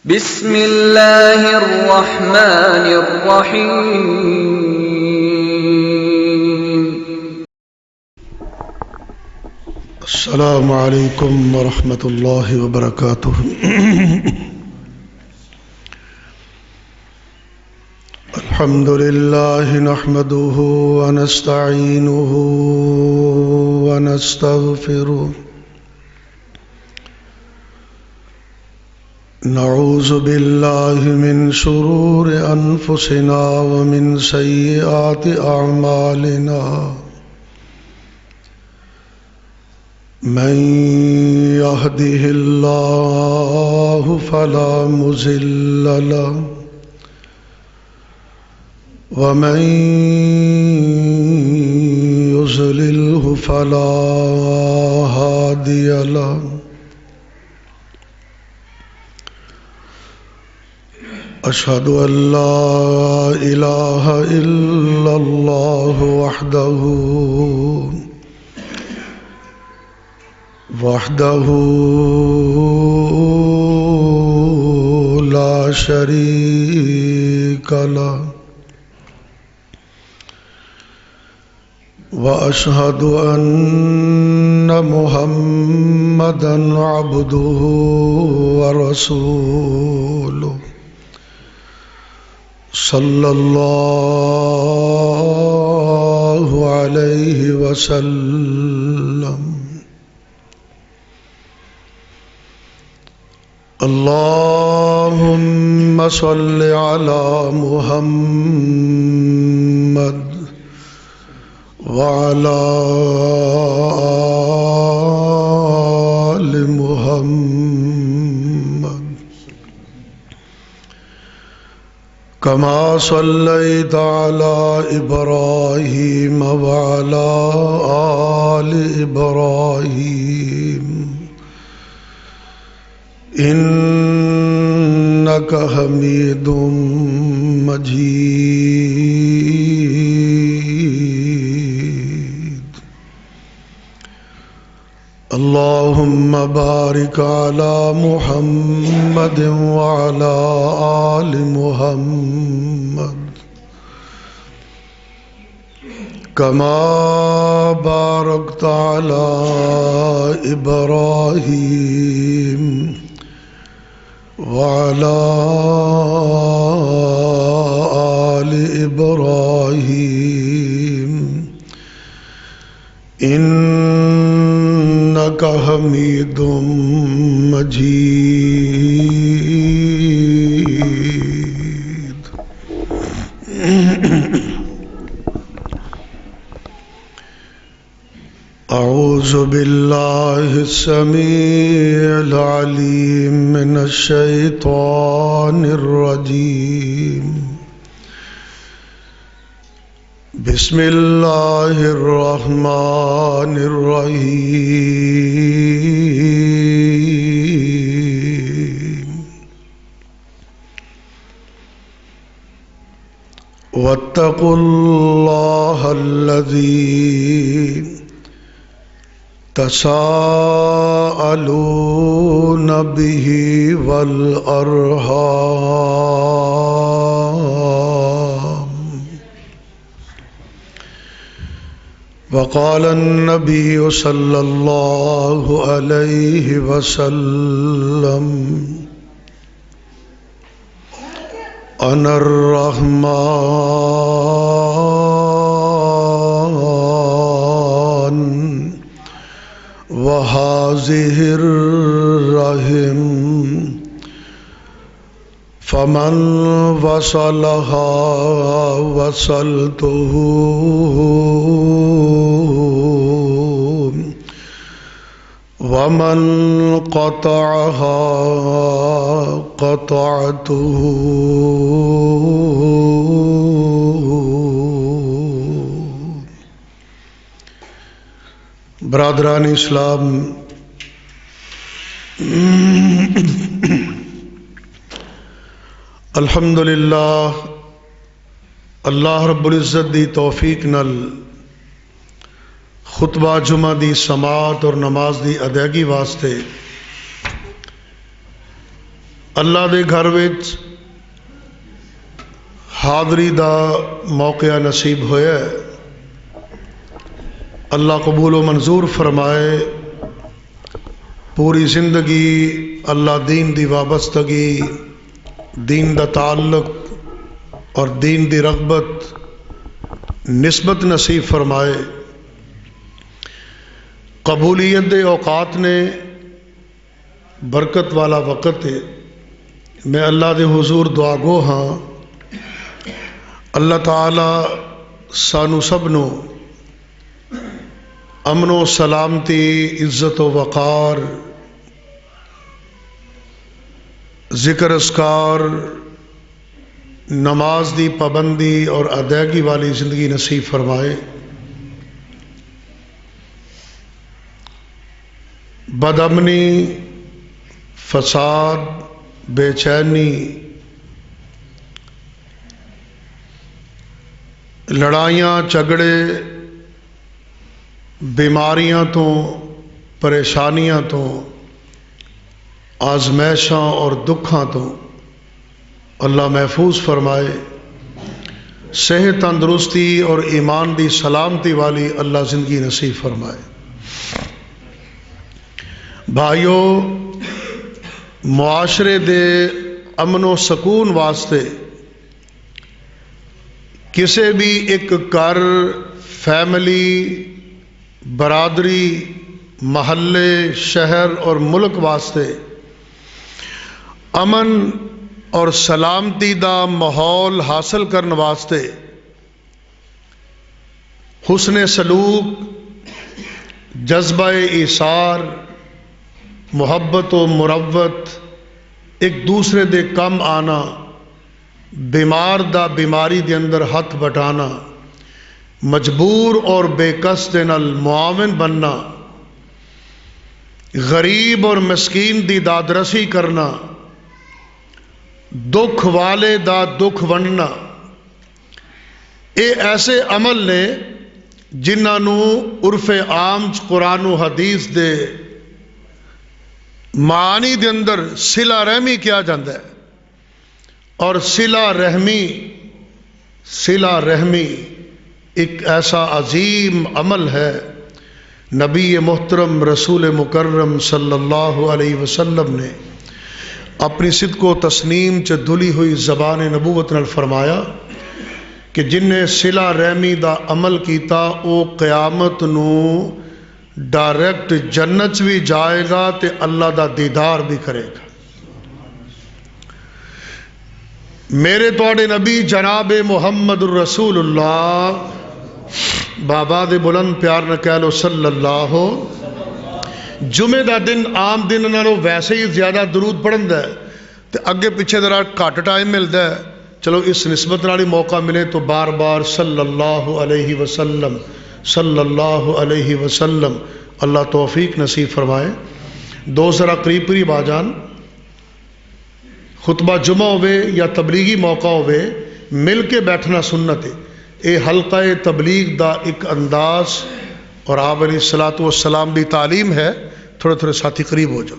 بسم اللہ الرحمن الرحیم۔ السلام علیکم ورحمۃ اللہ وبرکاتہ۔ الحمد للہ نحمده ونستعینه ونستغفره، نعوذ باللہ من شرور انفسنا ومن سیئات اعمالنا، من يهده الله فلا مضل له ومن يضلله فلا هادي له، أشهد أن لا إله إلا الله وحده لا شريك له، وأشهد أن محمدا عبده ورسوله، صلى الله عليه وسلم۔ اللهم صل على محمد وعلى آل محمد كما صليت على إبراهيم وعلى آل إبراهيم إنك حميد مجيد۔ اللهم بارك على محمد وعلى آل محمد كما باركت على إبراهيم وعلى آل إبراهيم إنك حميد مجيد۔ أعوذ بالله السميع العليم من الشيطان الرجيم، بسم الله الرحمن الرحيم۔ واتقوا الله الذي تساءلون به والأرحام، وقال النبي صلى الله عليه وسلم: أنا الرحمن وهذه الرحم، فمن وصلها وصلته ومن قطعها قطعته۔ برادران اسلام، الحمدللہ اللہ رب العزت دی توفیق نال خطبہ جمعہ دی سماعت اور نماز دی ادائیگی واسطے اللہ دے گھر وچ حاضری دا موقع نصیب ہویا ہے۔ اللہ قبول و منظور فرمائے۔ پوری زندگی اللہ دین دی وابستگی، دین دا تعلق اور دین دی رغبت نسبت نصیب فرمائے۔ قبولیت دے اوقات نے برکت والا وقت ہے۔ میں اللہ دے حضور دعا گو ہاں، اللہ تعالی سانو سب نو امن و سلامتی، عزت و وقار، ذکر اذکار، نماز دی پابندی اور ادائیگی والی زندگی نصیب فرمائے۔ بدامنی، فساد، بے چینی، لڑائیاں جھگڑے، بیماریاں تو، پریشانیاں تو، آزمائشاں اور دکھاں تو اللہ محفوظ فرمائے۔ صحت، تندرستی اور ایمان دی سلامتی والی اللہ زندگی نصیب فرمائے۔ بھائیو، معاشرے دے امن و سکون واسطے کسی بھی ایک گھر، فیملی، برادری، محلے، شہر اور ملک واسطے امن اور سلامتی دا ماحول حاصل کرنے واسطے حسن سلوک، جذبہ ایثار، محبت و مروت، ایک دوسرے دے کم آنا، بیمار دا بیماری دے اندر ہاتھ بٹانا، مجبور اور بے کس دے نال معاون بننا، غریب اور مسکین دی دادرسی کرنا، دکھ والے دا دکھ ونڈنا، اے ایسے عمل نے جنہاں نو عرف عام قرآن و حدیث دے معانی دے اندر صلہ رحمی کیا جاندہ ہے۔ اور صلہ رحمی ایک ایسا عظیم عمل ہے، نبی محترم رسول مکرم صلی اللہ علیہ وسلم نے اپنی صدق و تسنیم چ دھلی ہوئی زبان نبوت نال فرمایا کہ جن نے صلہ رحمی دا عمل کیتا او قیامت نو ڈائریکٹ جنت بھی جائے گا تے اللہ دا دیدار بھی کرے گا۔ میرے توڑے نبی جناب محمد الرسول اللہ، بابا دے بلند پیار نہ کہہ لو صلی اللہ۔ جمعے دا دن عام دن نالوں ویسے ہی زیادہ درود پڑھن ہے تے اگے پیچھے ذرا گھٹ ٹائم ملتا ہے، چلو اس نسبت نال ہی موقع ملے تو بار بار صلی اللہ علیہ وسلم، صلی اللہ علیہ وسلم، اللہ توفیق نصیب فرمائے۔ دو ذرا قریب قریب آ جان، خطبہ جمعہ ہوئے یا تبلیغی موقع ہوئے مل کے بیٹھنا سنت ہے۔ اے حلقہ تبلیغ دا ایک انداز اور آپ علیہ الصلوۃ والسلام دی تعلیم ہے۔ تھوڑے تھوڑے ساتھی قریب ہو جاؤ۔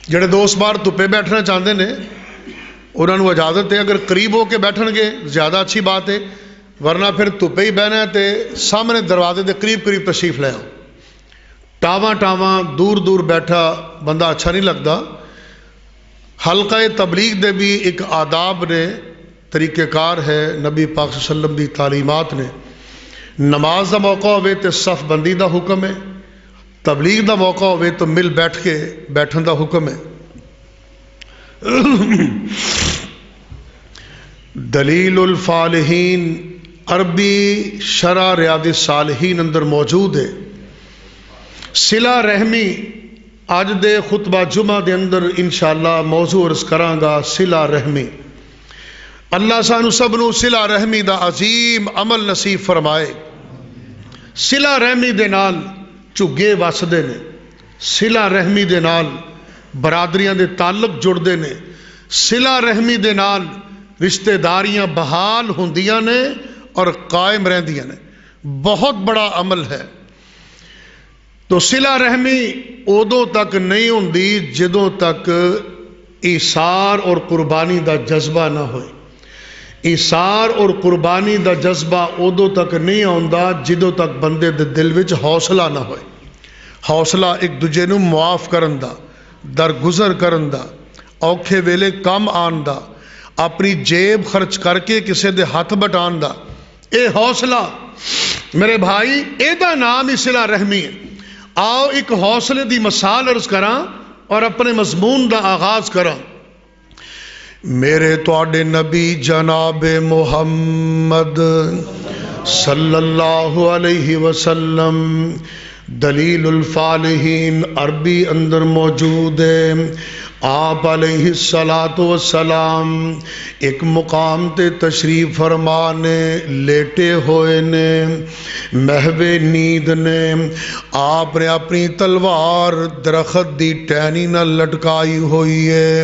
جڑے دوست بار دھوپے بیٹھنا چاہتے ہیں انہوں نے اجازت ہے، اگر قریب ہو کے بیٹھن گے زیادہ اچھی بات ہے، ورنہ پھر دھوپے ہی بہنا ہے تے سامنے دروازے دے قریب قریب تشریف لے آؤ۔ ٹاواں دور دور بیٹھا بندہ اچھا نہیں لگتا۔ حلقہ تبلیغ دے بھی ایک آداب نے، طریقہ کار ہے، نبی پاک صلی اللہ علیہ وسلم دی تعلیمات نے۔ نماز دا موقع ہوئے تو صف بندی دا حکم ہے، تبلیغ دا موقع ہوئے تو مل بیٹھ کے بیٹھن دا حکم ہے۔ دلیل الفالحین عربی شرح ریاض الصالحین اندر موجود ہے۔ صلہ رحمی اج دے خطبہ جمعہ دے اندر انشاءاللہ موضوع عرض کراں گا، صلہ رحمی۔ اللہ سانو سب نو صلہ رحمی دا عظیم عمل نصیب فرمائے۔ صلہ رحمی دے نال چگے وسدے نے، صلہ رحمی دے نال برادریاں دے تعلق جڑدے نے، صلہ رحمی دے نال رشتہ داریاں بحال ہوندیاں نے اور قائم رہندیاں نے۔ بہت بڑا عمل ہے۔ تو صلہ رحمی ادوں تک نہیں ہوندی جدوں تک ایثار اور قربانی دا جذبہ نہ ہوئے. ایثار اور قربانی دا جذبہ ادو تک نہیں آتا جدوں تک بندے دے دل وچ حوصلہ نہ ہوئے. حوصلہ ایک دوجے نوں معاف کرن دا، درگزر کرن دا، اوکھے ویلے کم آن دا، اپنی جیب خرچ کر کے کسے دے ہاتھ بٹان دا، اے حوصلہ میرے بھائی اے دا نام صلہ رحمی ہے. آؤ ایک حوصلے دی مثال عرض کراں اور اپنے مضمون دا آغاز کراں. میرے تواڈے نبی جناب محمد صلی اللہ علیہ وسلم دلیل الفالحین عربی اندر موجود ہے. آپ علیہ الصلاۃ والسلام ایک مقام تے تشریف فرمانے لیٹے ہوئے نے، محو نیند نے. آپ نے اپنی تلوار درخت دی ٹہنی نہ لٹکائی ہوئی ہے.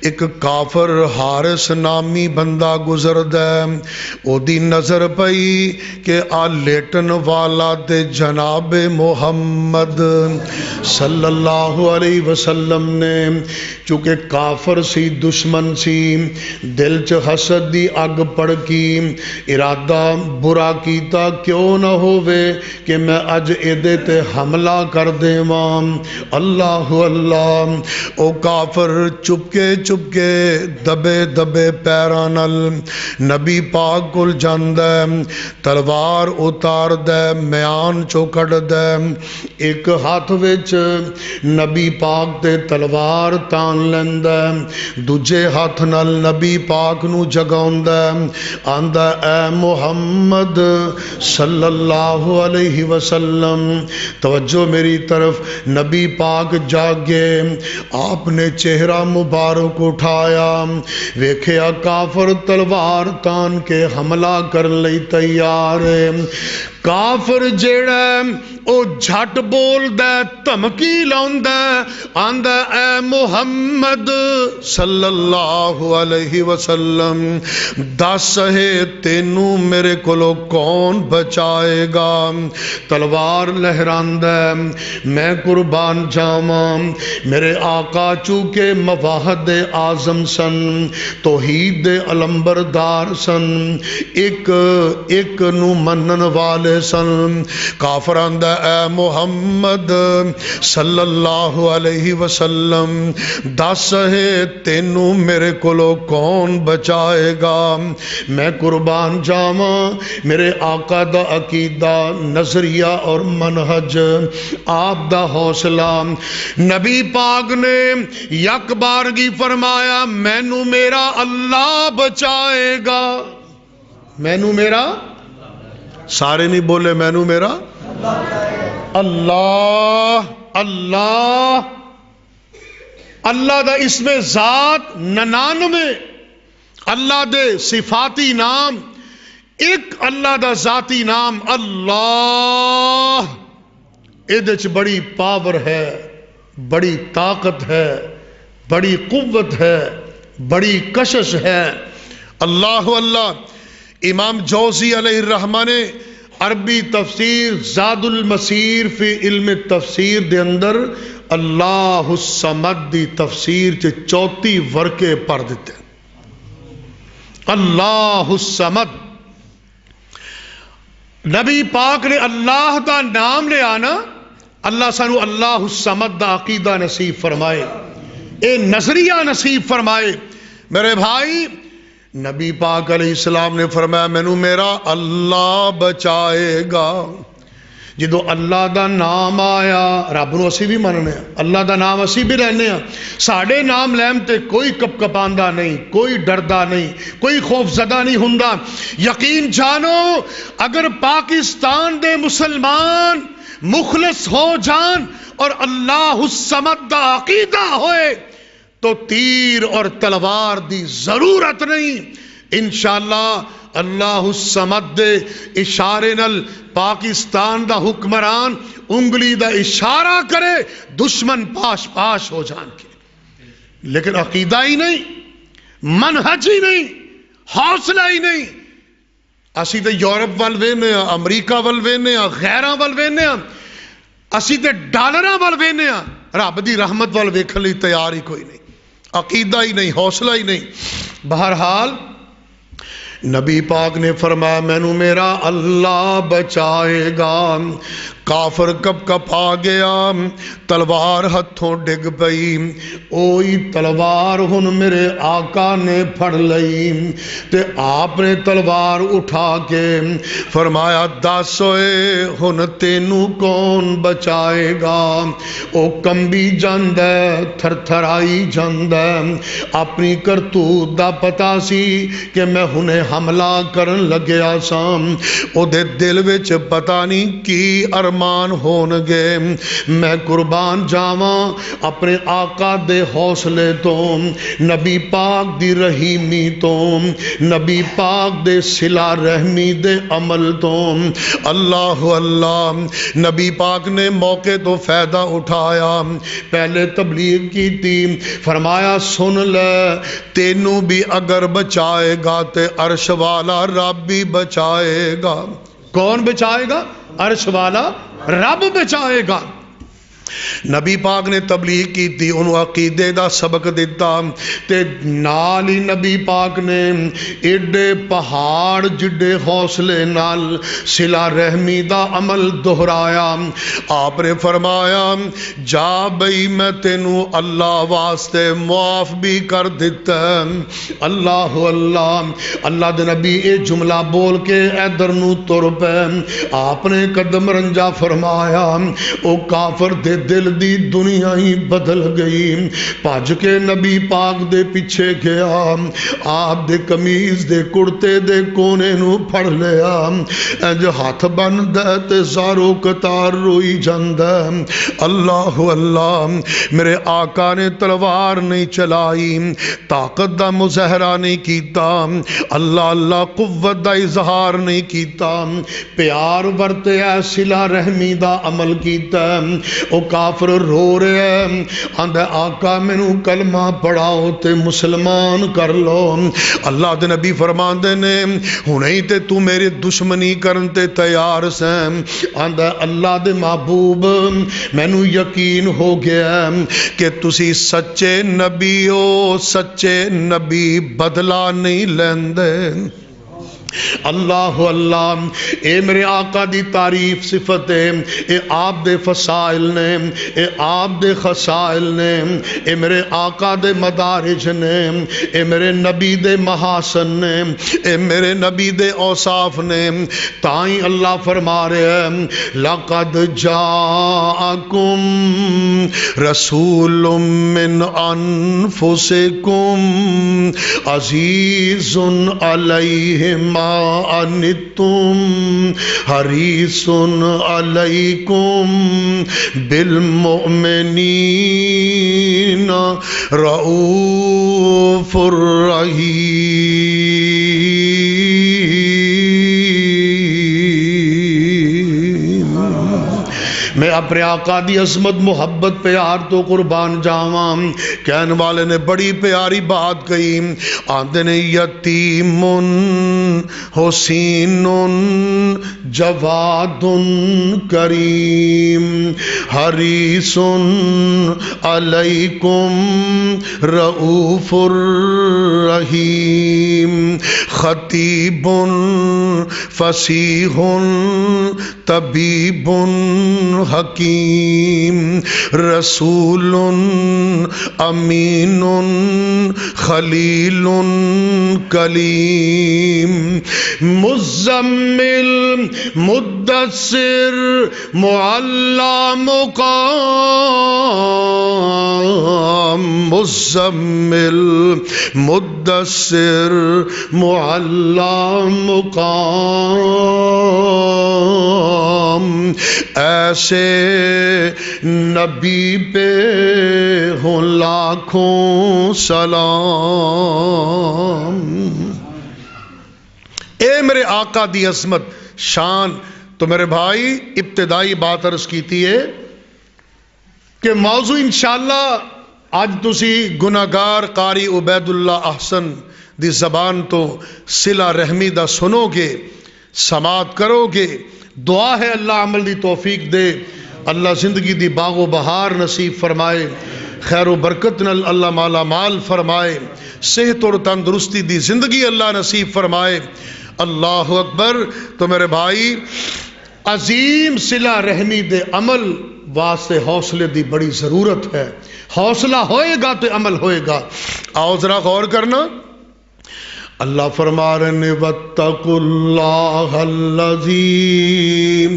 ایک کافر حارث نامی بندہ گزردا ہے، او دی نظر پئی کہ آ لیٹن والا تے جناب محمد صلی اللہ علیہ وسلم نے چونکہ کافر سی، دشمن سی، دل چ حسد دی اگ پڑکی، ارادہ برا کیتا کیوں نہ ہووے کہ میں اج ایدے تے حملہ کر دیواں. اللہ اللہ، او کافر چپکے چپکے دبے دبے پیراں نال نبی پاک کول جاندا ہے، تلوار اتاردا ہے، میان چوں کڈدا ہے. ایک ہاتھ وچ نبی پاک تے تلوار تان لیندا ہے، دوجے ہاتھ نال نبی پاک نو جگاوندا ہے، آندا اے محمد صلی اللہ علیہ وسلم توجہ میری طرف. نبی پاک جاگے، آپ نے چہرہ مبارک اٹھایا، ویکھیا کافر تلوار تان کے حملہ کر لئی تیار ہے. کافر جیڑا او جھٹ بولدا دھمکی لاوندا آندا اے محمد صلی اللہ علیہ وسلم دس ہے تینوں میرے کولو کون بچائے گا. تلوار لہراندا میں قربان جاواں. میرے آقا چونکہ مواحد اعظم سن، توحید علمبردار سن، ایک نو منن والے سن. کافر آندا اے محمد صلی اللہ علیہ وسلم دس ہے تینوں میرے کولو کون بچائے گا. میں قربان جاواں. میرے آقا دا عقیدہ، نظریہ اور منہج، آپ دا حوصلہ. نبی پاک نے یک بارگی فرمایا مینوں میرا اللہ بچائے گا. مینوں میرا، سارے نہیں بولے مینوں میرا اللہ. اللہ اللہ دا اسم ذات 99، اللہ دے صفاتی نام، ایک اللہ دا ذاتی نام اللہ. ایدے چ بڑی پاور ہے، بڑی طاقت ہے، بڑی قوت ہے، بڑی کشش ہے. اللہ اللہ. امام جوزی علیہ الرحمہ نے عربی تفسیر زاد المسیر فی علم تفسیر دے اندر اللہ الصمد دی تفسیر چ 34 ورقے پڑھ دیتے. اللہ الصمد. نبی پاک نے اللہ دا نام لے آنا. اللہ سانو اللہ الصمد دا عقیدہ نصیب فرمائے، اے نظریہ نصیب فرمائے. میرے بھائی نبی پاک علیہ السلام نے فرمایا مینوں میرا اللہ بچائے گا. جدو اللہ دا نام آیا، رب نو اسی بھی مننے ہیں، اللہ دا نام اسی بھی رہنے ہیں. ساڑھے نام لیم تے کوئی کپ کپاندہ نہیں، کوئی ڈردہ نہیں، کوئی خوف زدہ نہیں ہوندا. یقین جانو اگر پاکستان دے مسلمان مخلص ہو جان اور اللہ الصمد دا عقیدہ ہوئے تو تیر اور تلوار دی ضرورت نہیں. انشاءاللہ اللہ الصمد دے اشارے نل پاکستان دا حکمران انگلی دا اشارہ کرے دشمن پاش پاش ہو جان کے. لیکن عقیدہ ہی نہیں، منہج ہی نہیں، حوصلہ ہی نہیں. اسی تے یورپ وال وینے ہاں، امریکہ وال وینے ہاں، غیراں وال وینے ہاں، اسی تے ڈالراں وال وینے ہاں، رب دی رحمت وال ویکھن لئی تیار ہی کوئی نہیں. عقیدہ ہی نہیں، حوصلہ ہی نہیں۔ بہرحال نبی پاک نے فرمایا مینو میرا اللہ بچائے گا۔ کافر کپ کپ آ گیا، تلوار ہتھوں ڈگ پئی، اوہی تلوار ہن میرے آقا نے پھڑ لئی تے آپ نے تلوار اٹھا کے فرمایا دس ہوئے ہن تینوں کون بچائے گا؟ او کمبی جاندا ہے، تھر تھرائی جاندا ہے، اپنی کرتوت دا پتا سی کہ میں ہنے حملہ کرن لگیا ساں، او دے دل وچ پتہ نہیں کی ارمان ہون گے۔ میں قربان جاواں اپنے آقا دے حوصلے تو، نبی پاک دی رحیمی تو، نبی پاک دے صلہ رحمی دے عمل تو۔ اللہ اللہ، نبی پاک نے موقع تو فائدہ اٹھایا، پہلے تبلیغ کی تھی، فرمایا سن لے تینوں بھی اگر بچائے گا تے عرش والا رب بھی بچائے گا۔ کون بچائے گا؟ عرش والا رب بچائے گا۔ نبی پاک نے تبلیغ کی تھی، انہوں عقیدے دا سبق دیتا تے نال ہی نبی پاک نے ایڈے پہاڑ جڈے حوصلے نال صلہ رحمی دا عمل دہرایا۔ آپ نے فرمایا جا بھئی میں تینوں اللہ واسطے معاف بھی کر دیتا ہے۔ اللہ اللہ، اللہ دے نبی اے جملہ بول کے ادھر نو تر پے، آپ نے قدم رنجا فرمایا او کافر دے دل دی دنیا ہی بدل گئی۔ پاج کے نبی پاک دے پیچھے گیا، آپ دے قمیض دے کرتے دے کونے نو پھڑ لیا، انج ہاتھ بن دے تے زارو قطار روئی جاندے۔ اللہ اللہ، میرے آقا نے تلوار نہیں چلائی، طاقت دا مظاہرہ نہیں کیتا، اللہ اللہ قوت دا اظہار نہیں کیتا، پیار ورتے صلہ رحمی دا عمل کیتا۔ او کافر رو رہے ہیں، آندھے آقا مینوں کلمہ پڑھاؤ تے مسلمان کر لو۔ اللہ دے نبی فرماندے نے ہنے تے تو میری دشمنی کرن تے تیار سیں۔ آندھے اللہ دے محبوب مینوں یقین ہو گیا کہ تسی سچے نبی ہو، سچے نبی بدلہ نہیں لیندے۔ اللہ اللہ، اے میرے آقا دی تعریف صفت ہے، اے آپ دے فضائل نے، اے آپ دے خصائل نے، اے میرے آقا دے مدارج نے، اے میرے نبی دے محاسن نے، اے میرے نبی دے اوصاف نے۔ تائیں اللہ فرما رہے ہیں لَقَدْ جَاءَكُمْ رَسُولٌ مِّنْ أَنفُسِكُمْ عَزِيزٌ عَلَيْهِ مَا أَنِتُّمْ حَرِيصٌ عَلَيْكُمْ بِالْمُؤْمِنِينَ رَءُوفٌ رحیم۔ میں اپنے آقا دی عظمت محبت پیار تو قربان جاواں۔ کہنے والے نے بڑی پیاری بات کہی، آندے نے یتیم حسین جواد کریم حریص علیکم رؤوف رحیم خطیب فصیح طبیب حکیم رسول امین خلیل کلیم مزمل مدثر معلا مقام مزمل مدثر معلا مقام ایسے نبی پہ ہوں لاکھوں سلام۔ اے میرے آقا دی عظمت شان۔ تو میرے بھائی ابتدائی بات عرض کیتی ہے کہ موضوع انشاءاللہ آج تسی گناہگار قاری عبید اللہ احسن دی زبان تو صلہ رحمی دا سنو گے، سماعت کرو گے۔ دعا ہے اللہ عمل دی توفیق دے، اللہ زندگی دی باغ و بہار نصیب فرمائے۔ خیر و برکت نال اللہ مالا مال فرمائے، صحت اور تندرستی دی زندگی اللہ نصیب فرمائے۔ اللہ اکبر۔ تو میرے بھائی، عظیم صلہ رحمی دے عمل واسطے حوصلے دی بڑی ضرورت ہے۔ حوصلہ ہوئے گا تو عمل ہوئے گا۔ آؤ ذرا غور کرنا، اللہ فرما رہے ہیں وَاتَّقُوا اللَّهَ الَّذِي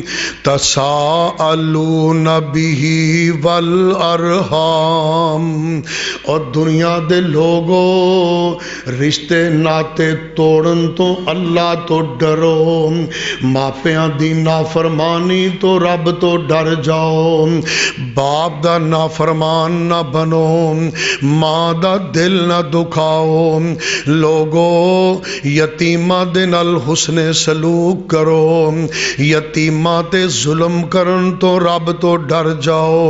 تَسَاءَلُونَ بِهِ وَالْأَرْحَامَ، اور دنیا دے لوگو رشتے ناتے توڑن تو اللہ تو ڈرو، ماپیاں دی نافرمانی تو رب تو ڈر جاؤ، باپ دا نافرمان نہ بنو، ماں دا دل نہ دکھاؤ، لوگو یتیماں دے نال حسن سلوک کرو، یتیماں تے ظلم کرن تو رب تو ڈر جاؤ،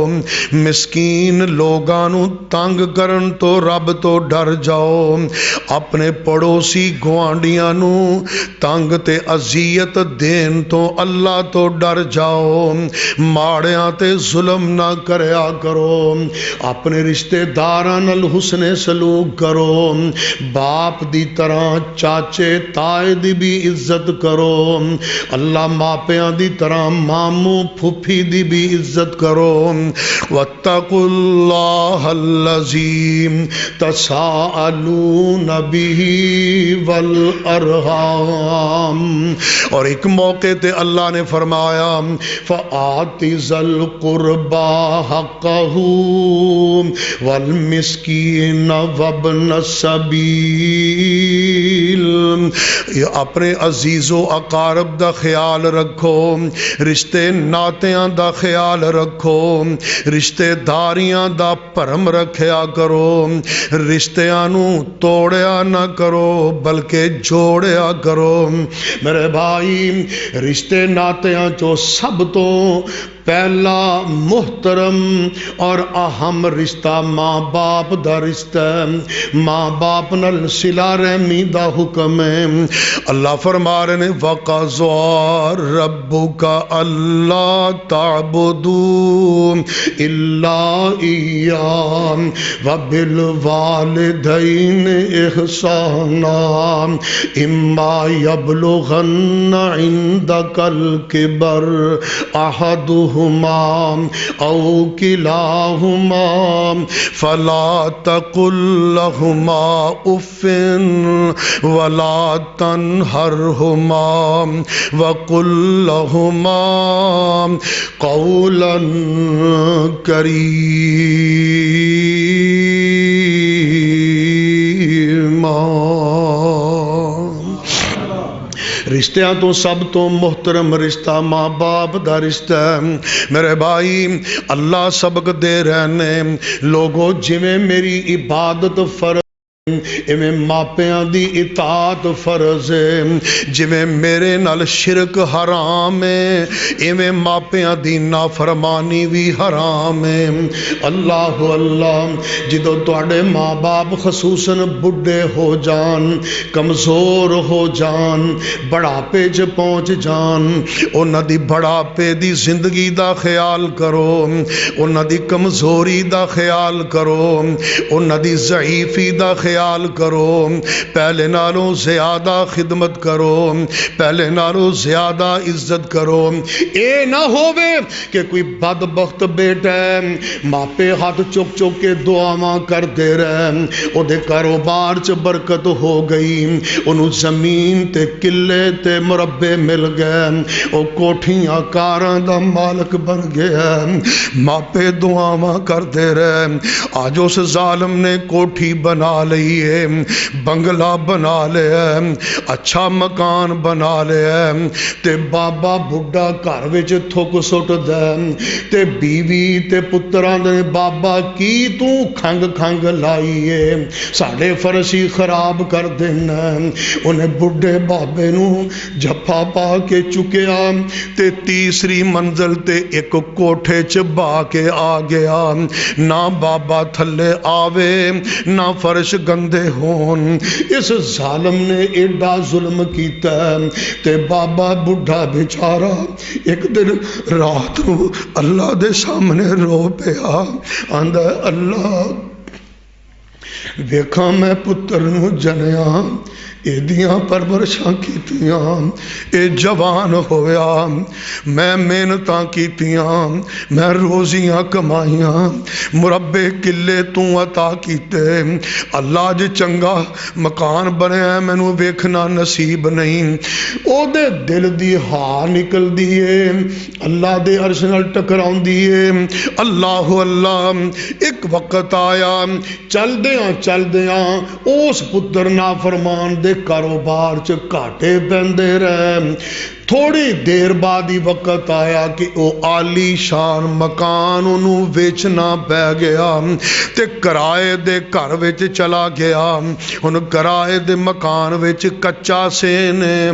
مسکین لوگاں نو تنگ کرن تو رب تو ڈر جاؤ، اپنے پڑوسی گوانڈیاں نو تنگ تے اذیت دین تو اللہ تو ڈر جاؤ، ماڑیاں تے ظلم نہ کریا کرو، اپنے رشتے داراں نال حسن سلوک کرو، باپ دی طرح چاچے تائے دی بھی عزت کرو، اللہ ماپیاں دی طرح ماموں پھپھی دی بھی عزت کرو۔ وَاتَّقُوا اللَّهَ الَّذِي تَسَاءَلُونَ بِهِ وَالْأَرْحَامَ، اور ایک موقع تے اللہ نے فرمایا فَآتِ ذَا الْقُرْبَى حَقَّهُ وَالْمِسْكِينَ وَابْنَ السَّبِيلِ، اپنے عزیز و اقارب دا خیال رکھو، رشتے ناتیاں دا خیال رکھو، رشتے داریاں دا پرم رکھیا کرو، رشتیاں نو توڑیا نہ کرو بلکہ جوڑیا کرو۔ میرے بھائی، رشتے ناتیاں چو سب تو پہلا محترم اور اہم رشتہ ماں باپ دا رشتہ ہے، ماں باپ نال صلہ رحمی دا حکم ہے۔ اللہ فرما رہے ہیں وَقَضَىٰ رَبُّكَ أَلَّا تَعْبُدُوا إِلَّا إِيَّاهُ وَبِالْوَالِدَيْنِ إِحْسَانًا إِمَّا يَبْلُغَنَّ عِندَكَ الْكِبَرَ أَحَدُهُمَا أو كلاهما فلا تقل لهما أف ولا تنهرهما وقل لهما قولا كريما۔ رشتیاں تو سب تو محترم رشتہ ماں باپ دا رشتہ ہے۔ میرے بھائی، اللہ سبق دے رہنے لوگوں جویں میری عبادت فرض ایویں ماپیاں دی اطاعت فرض ہے، جویں میرے نال شرک حرام ہے ایویں ماپیاں دی نافرمانی بھی حرام ہے۔ اللہ اللہ، جدو تواڈے ماں باپ خصوصاً بڈھے ہو جان، کمزور ہو جان، بڑھاپے چ پہنچ جان، انہاں دی بڑھاپے دی زندگی دا خیال کرو، انہاں دی کمزوری دا خیال کرو، انہاں دی ضعیفی دا خیال کرو، پہلے نالوں زیادہ خدمت کرو، پہلے نالوں زیادہ عزت کرو۔ اے نہ ہووے کہ کوئی بدبخت بیٹا ماپے ہاتھ چک چک کے دعاواں کر دے رہے، او دے کاروبار چ برکت ہو گئی، انہوں زمین تے قلعے تے مربے مل گئے، او کوٹھیاں کاراں دا مالک بن گیا، ماپے دعاواں کر دے رہے، آج اس ظالم نے کوٹھی بنا لی ہے، بنگلہ بنا لیا، اچھا مکان بنا لیا، تے بابا بڈھا گھر وچ تھک سٹ دے، تے بیوی تے پتراں دے بابا کی تو کھنگ کھنگ لائیے ساڑے فرشی خراب کر دینا۔ انہیں بڈھے بابے نو جھپا پا کے چکیا تے تیسری منزل تے ایک کوٹھے چ با کے آ گیا، نہ بابا تھلے آوے نہ فرش گند بندے ہون. اس ظالم نے ایڈا ظلم کیتا تے بابا بڈھا بیچارہ ایک دن رات نو اللہ دے سامنے رو پیا. آندا اللہ ویکھاں میں پتر نو جنیا ایدیاں پرورشاں کیتیاں اے جوان ہویا میں محنتاں کیتیاں میں روزیاں کمائیاں مربے کلے تو عطا کیتے اللہ جے چنگا مکان بنیا مینوں ویکھنا نصیب نہیں. او دے دل دی ہاں نکل دیے اللہ دے عرش نال ٹکراؤندی اے. اللہ اللہ ایک وقت آیا چلدیاں اس پتر نافرمان دے کاروبار چ گھاٹے پیندے رہے. تھوڑی دیر بعد ہی وقت آیا کہ او عالی شان مکان انہوں ویچنا پہ گیا تے کرائے دے گھر وچ چلا گیا. ان کرائے دے مکان وچ کچا سینے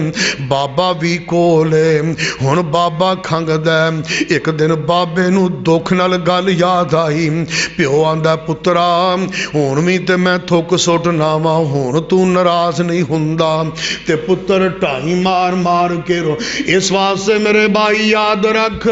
بابا بھی کولے. ہن بابا کھنگدا ایک دن بابے نو دکھ نال گل یاد آئی. پیو آندا پترا ہن وی تے میں تھک سٹنا وا ہن تو ناراض نہیں ہوندا. تے پتر ٹائی مار مار کے رو. اس واسطے میرے بھائی یاد رکھ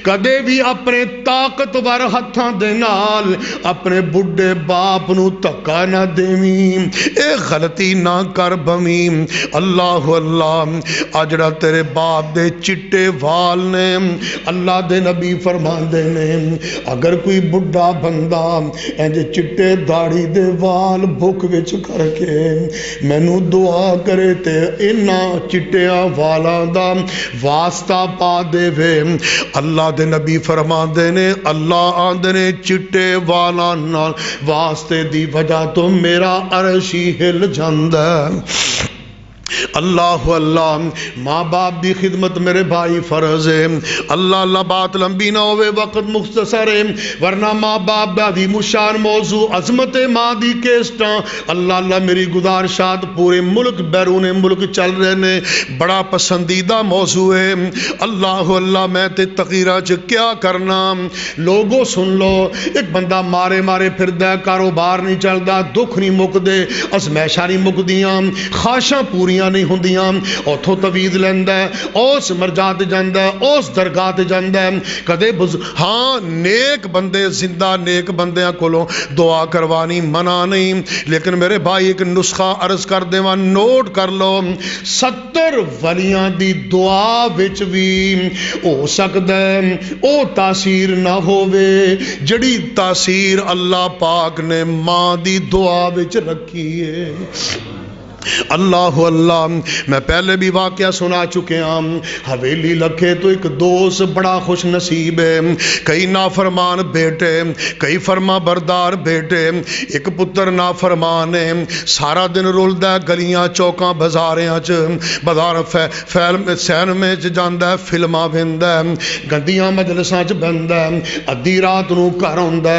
کدے بھی اپنے طاقتور ہتھاں دے نال اپنے بڈھے باپ نو دھکا نہ دیویں. اے غلطی نہ کر بویں. اللہ اللہ اجڑا تیرے باپ دے چٹے وال نے اللہ دے نبی فرماندے نے اگر کوئی بڈھا بندہ انج چٹے داڑھی دے وال بھک وچ کر کے مینوں دعا کرے تے انہاں چٹیاں والاں دا واسطہ پا دے وے. اللہ دے نبی فرما دے نے اللہ آندے نے چٹے والا نال واسطے دی وجہ تو میرا عرش ہی ہل جاندا ہے. اللہ اللہ ماں باپ دی خدمت میرے بھائی فرض ہے. اللہ اللہ بات لمبی نہ ہوئے وقت مختصر ہے ورنہ ماں باپ دا دی مشان موضوع عظمت ماں دی کیسٹاں اللہ اللہ میری گزارشات پورے ملک بیرون ملک چل رہے نے. بڑا پسندیدہ موضوع ہے. اللہ اللہ میں تے تقریرہ چ کیا کرنا. لوگوں سن لو ایک بندہ مارے مارے پھردا کاروبار نہیں چلدا دکھ نہیں مکدے ازمائشاں نہیں مکدیاں خواہشاں پوریاں نہیں ہوندیاں اوتھوں تویز لیندا اس مرجع تے جاندا اس درگاہ تے جاندا کدے ہاں نیک بندے زندہ نیک بندیاں کولوں دعا کروانی منع نہیں. لیکن میرے بھائی ایک نسخہ عرض کر دیواں نوٹ کر لو 70 ولیاں دی دعا وچ وی ہو سکدا ہے او تاثیر نہ ہووے جڑی تاثیر اللہ پاک نے ماں دی دعا وچ رکھی ہے. اللہ اللہ میں پہلے بھی واقعہ سنا چکے ہوں. حویلی لکھے تو ایک دوست بڑا خوش نصیب ہے. کئی نافرمان بیٹے کئی فرما بردار بیٹے. ایک پتر نافرمان ہے سارا دن رلدا گلیاں چوکاں بازاریاں چ بازار سین میں جاندا فلماں ویندا گندیاں مجلساں چ بہندا ادھی رات نو گھر آوندا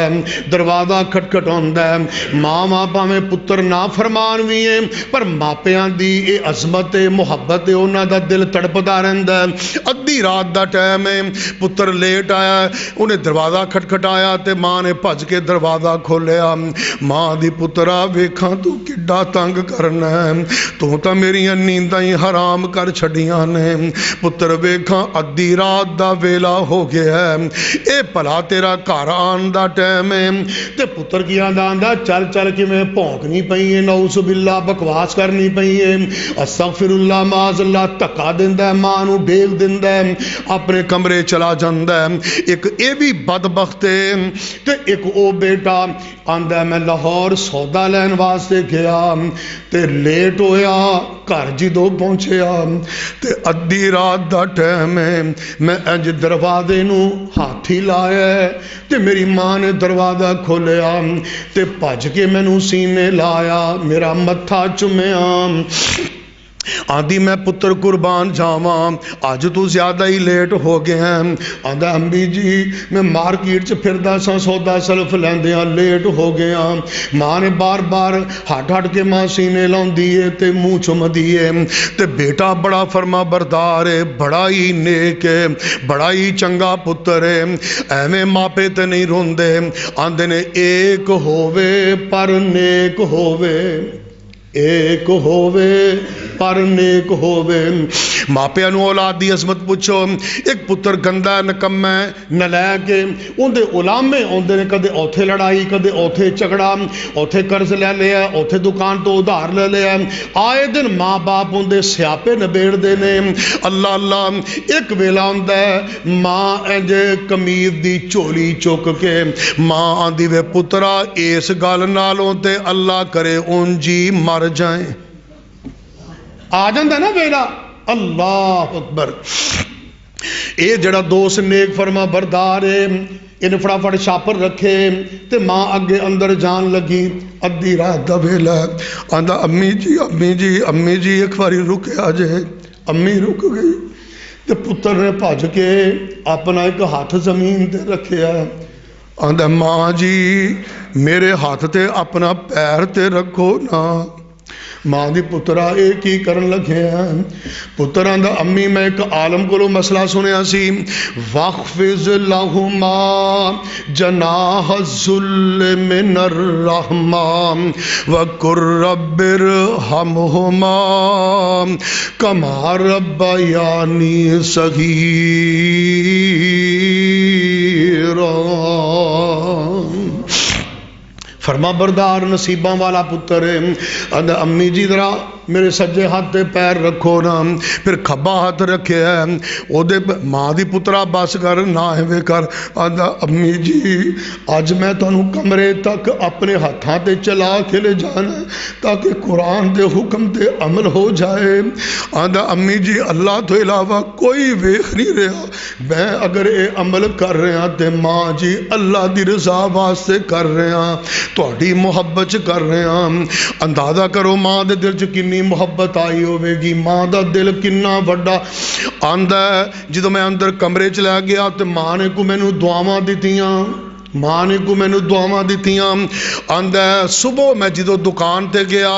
دروازہ کھٹکھٹاوندا. ماں بھاویں پتر نافرمان وی ہے پر ماپیاں دی اے عظمت محبت انہاں دا دل تڑپدا رہندا. ادھی رات دا ٹائم ہے پتر لیٹ آیا انہیں دروازہ کھٹکھٹایا تے ماں نے بھج کے دروازہ کھولیا. ماں دی پترا ویکھاں تو کڈا تنگ کرنا ہے تو تا میریاں نینداں ہی حرام کر چھڈیاں نے. پتر ویکھاں ادھی رات دا ویلا ہو گیا ہے اے بھلا تیرا گھر آن دا ٹائم ہے تے پتر کی آندا چل چل کے میں بھونکنی پئی ہے نعوذ باللہ بکواس کرنی پئی ہے استغفر اللہ معاذ اللہ دھکا دیندا ہے ماں نو ڈیگ دیندا ہے اپنے کمرے چلا جاندا ہے. ایک اے بھی بدبخت ہے تے ایک او بیٹا آندا میں لاہور سودا لین واسطے گیا تے لیٹ ہویا گھر جدوں پہنچیا تے ادھی رات دا ٹائم ہے میں انج دروازے نو ہاتھ ہی لایا تے میری ماں نے دروازہ کھولیا تے بھج کے مینوں سینے لایا میرا متھا چومیا آدھی میں پتر قربان جاواں اج تو زیادہ ہی لیٹ ہو گیا ہے۔ آندا امی جی میں مارکیٹ چ پھردا سا سودا سلف لیندیاں لیٹ ہو گیا۔ ماں نے بار بار ہٹ ہٹ کے ماں سینے لاؤندی ہے تے منہ چمدی ہے تے بیٹا بڑا فرما بردار ہے، بڑا ہی نیک ہے، بڑا ہی چنگا پتر ہے، ایویں ماپے تے نہیں روندے، آندے نے ایک ہووے پر نیک ہووے، ایک ہووے پر نیک ہووے۔ ماپیاں نو اولاد دی عظمت پوچھو، ایک پتر گندا نکما نالائق ہے، اندے علامے آندے نے کدے اوتھے لڑائی کدے اوتھے جھگڑا، اوتھے قرض لے لیا، اوتھے دکان تو ادھار لے لیا، آئے دن ماں باپ اندے سیاپے نبیڑ دے نے۔ اللہ اللہ ایک ویلا ہوندا ہے ماں انج قمیض دی چولی چک کے ماں آندی وے پترا اس گل نالوں تے اللہ کرے ان جی مر جائیں۔ آ جاندہ نا ویلا، اللہ اکبر۔ اے جڑا دوست نیک فرما بردار ہے، ان فٹافٹ شاپر رکھے تے ماں اگے اندر جان لگی، ادھی رات دا ویلا، آندا امی جی امی جی امی جی ایک باری رکے آ جائے۔ امی رک گئی تے پتر نے بھج کے اپنا ایک ہاتھ زمین تے رکھیا، آندا ماں جی میرے ہاتھ تے اپنا پیر تے رکھو نا۔ ماں دی پترا اے کی کرن لگے ہیں؟ پتر آندا امی میں ایک عالم کو مسئلہ سنیا سی، وَخْفِضْ لَهُمَا جَنَاحَ الذُّلِّ مِنَ الرَّحْمَةِ وَقُلْ رَبِّ ارْحَمْهُمَا كَمَا رَبَّيَانِي صَغِيرًا۔ فرما بردار نصیباں والا پتر ہے، آندا امی جی ذرا میرے سجے ہاتھ تے پیر رکھو نا، پھر کھبا ہاتھ رکھے ہے، او دے ماں دی پترا بس کر نہ ہوے کر، آندا امی جی اج میں تانوں کمرے تک اپنے ہاتھاں تے چلا کے لے جانا ہے تاکہ قرآن دے حکم تے عمل ہو جائے۔ آندا امی جی اللہ تو علاوہ کوئی ویکھ نہیں رہا، میں اگر اے عمل کر رہا تے ماں جی اللہ دی رضا واسطے کر رہا، تہاڈی محبت کر رہا۔ اندازہ کرو ماں دے دل چ کنی محبت آئی ہوئے گی، ماں دا دل کنا وڈا۔ آندا ہے جدو میں اندر کمرے چلا گیا تو ماں نے کو مینوں دعاواں دتیاں، ماں نے کو مینوں دعاواں دتیاں۔ آندا ہے صبح میں جدو دکان تے گیا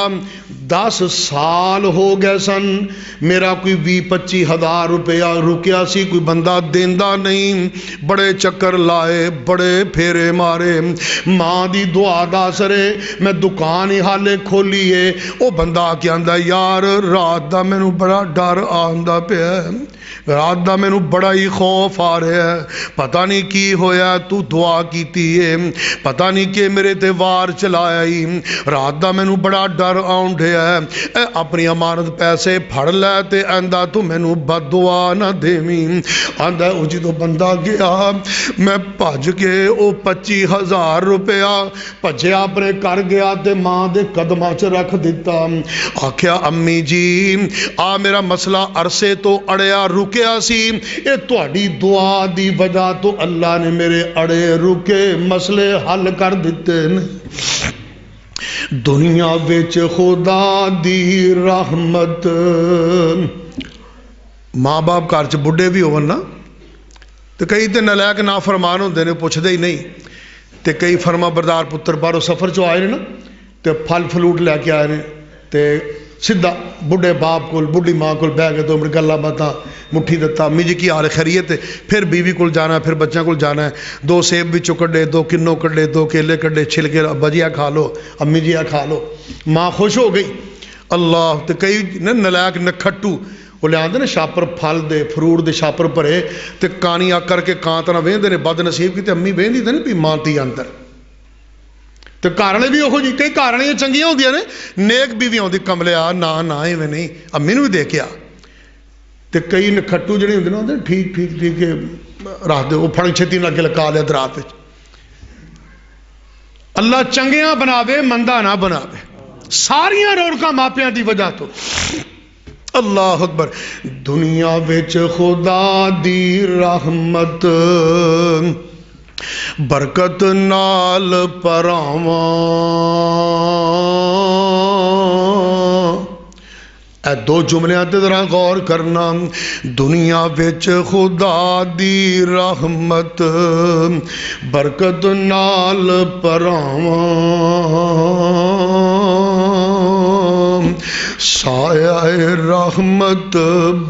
10 سال ہو گئے سن، میرا کوئی 20-25 ہزار روپیہ رکیا سی، کوئی بندہ دیندا نہیں، بڑے چکر لائے بڑے پھیرے مارے، ماں دی دعا دا اثر ہے میں دکان ہی حالے کھولی ہے۔ او بندہ آ کے آندا یار رات دا مینوں بڑا ڈر آندا پیا ہے، رات دا مینوں بڑا ہی خوف آ رہا ہے، پتہ نہیں کی ہویا تو دعا کیتی ہے، پتہ نہیں کہ میرے تے وار چلایا ہی، رات دا مینوں بڑا ڈر آن ڈیا ہے، اے اپنی امانت پیسے پھڑ لے تے آندا تو مینوں بد دعا نہ دیویں۔ آندا او جدوں بندہ گیا میں بھج کے او 25,000 روپیہ بھجیا اپنے کر گیا تے ماں دے قدماں چ رکھ دیتا، آکھیا امی جی آ میرا مسئلہ عرصے تو اڑیا رکیا سی، اے تہاڈی دعا دی وجہ تو اللہ نے میرے اڑے رکے مسئلے حل کر دیتے نے۔ دنیا وچ خدا دی رحمت، ماں باپ گھر چ بڈھے بھی ہون نا تو کئی تے نالائق نافرمان ہوندے نے پوچھدے ہی نہیں، تے کئی فرما بردار پتر باہروں سفر چ آئے نا تے پھل فلوٹ لے کے آئے نے تے سیدھا بڈھے باپ کول بڈھی ماں کول بہ کے 2 منٹ گلاں باتاں مٹھی دتا، امی جی کی حال خیریت ہے، پھر بیوی کول جانا ہے، پھر بچوں کول جانا ہے، 2 سیب وچوں کڈے 2 کنوں کڈے 2 کیلے کڈے چھلکے ابا جی کھا لو امی جی کھا لو، ماں خوش ہو گئی۔ اللہ تے کئی نالائق نکھٹو وہ لے آندے نے شاپر پھل دے فروٹ دے شاپر بھرے تے کانی آ کر کے کان طرح وہندے نے بد نصیب کی تے امی وہندی تے نہیں بھی ماں تی اندر تے گھر والے بھی اوہو جی، کئی گھر والیاں چنگیاں ہوندیاں نے، نیک بیوی آندی کملے آ نا نا ایویں نہیں امی نو بھی دے کے آ، تے کئی نکھٹو جڑے ہوندے نے آندے ٹھیک ٹھیک ٹھیک رکھ دے، وہ پھڑ چھتی لگ کے لکا لیا درات وچ۔ اللہ چنگیاں بناوے مندہ نہ بناوے، ساریاں رونقاں ماپیاں دی وجہ تو۔ اللہ اکبر۔ دنیا وچ خدا دی رحمت برکت نال پراواں، اے دو جملیاں تے ذرا غور کرنا. دنیا وچ خدا دی رحمت برکت نال پراواں سایہ رحمت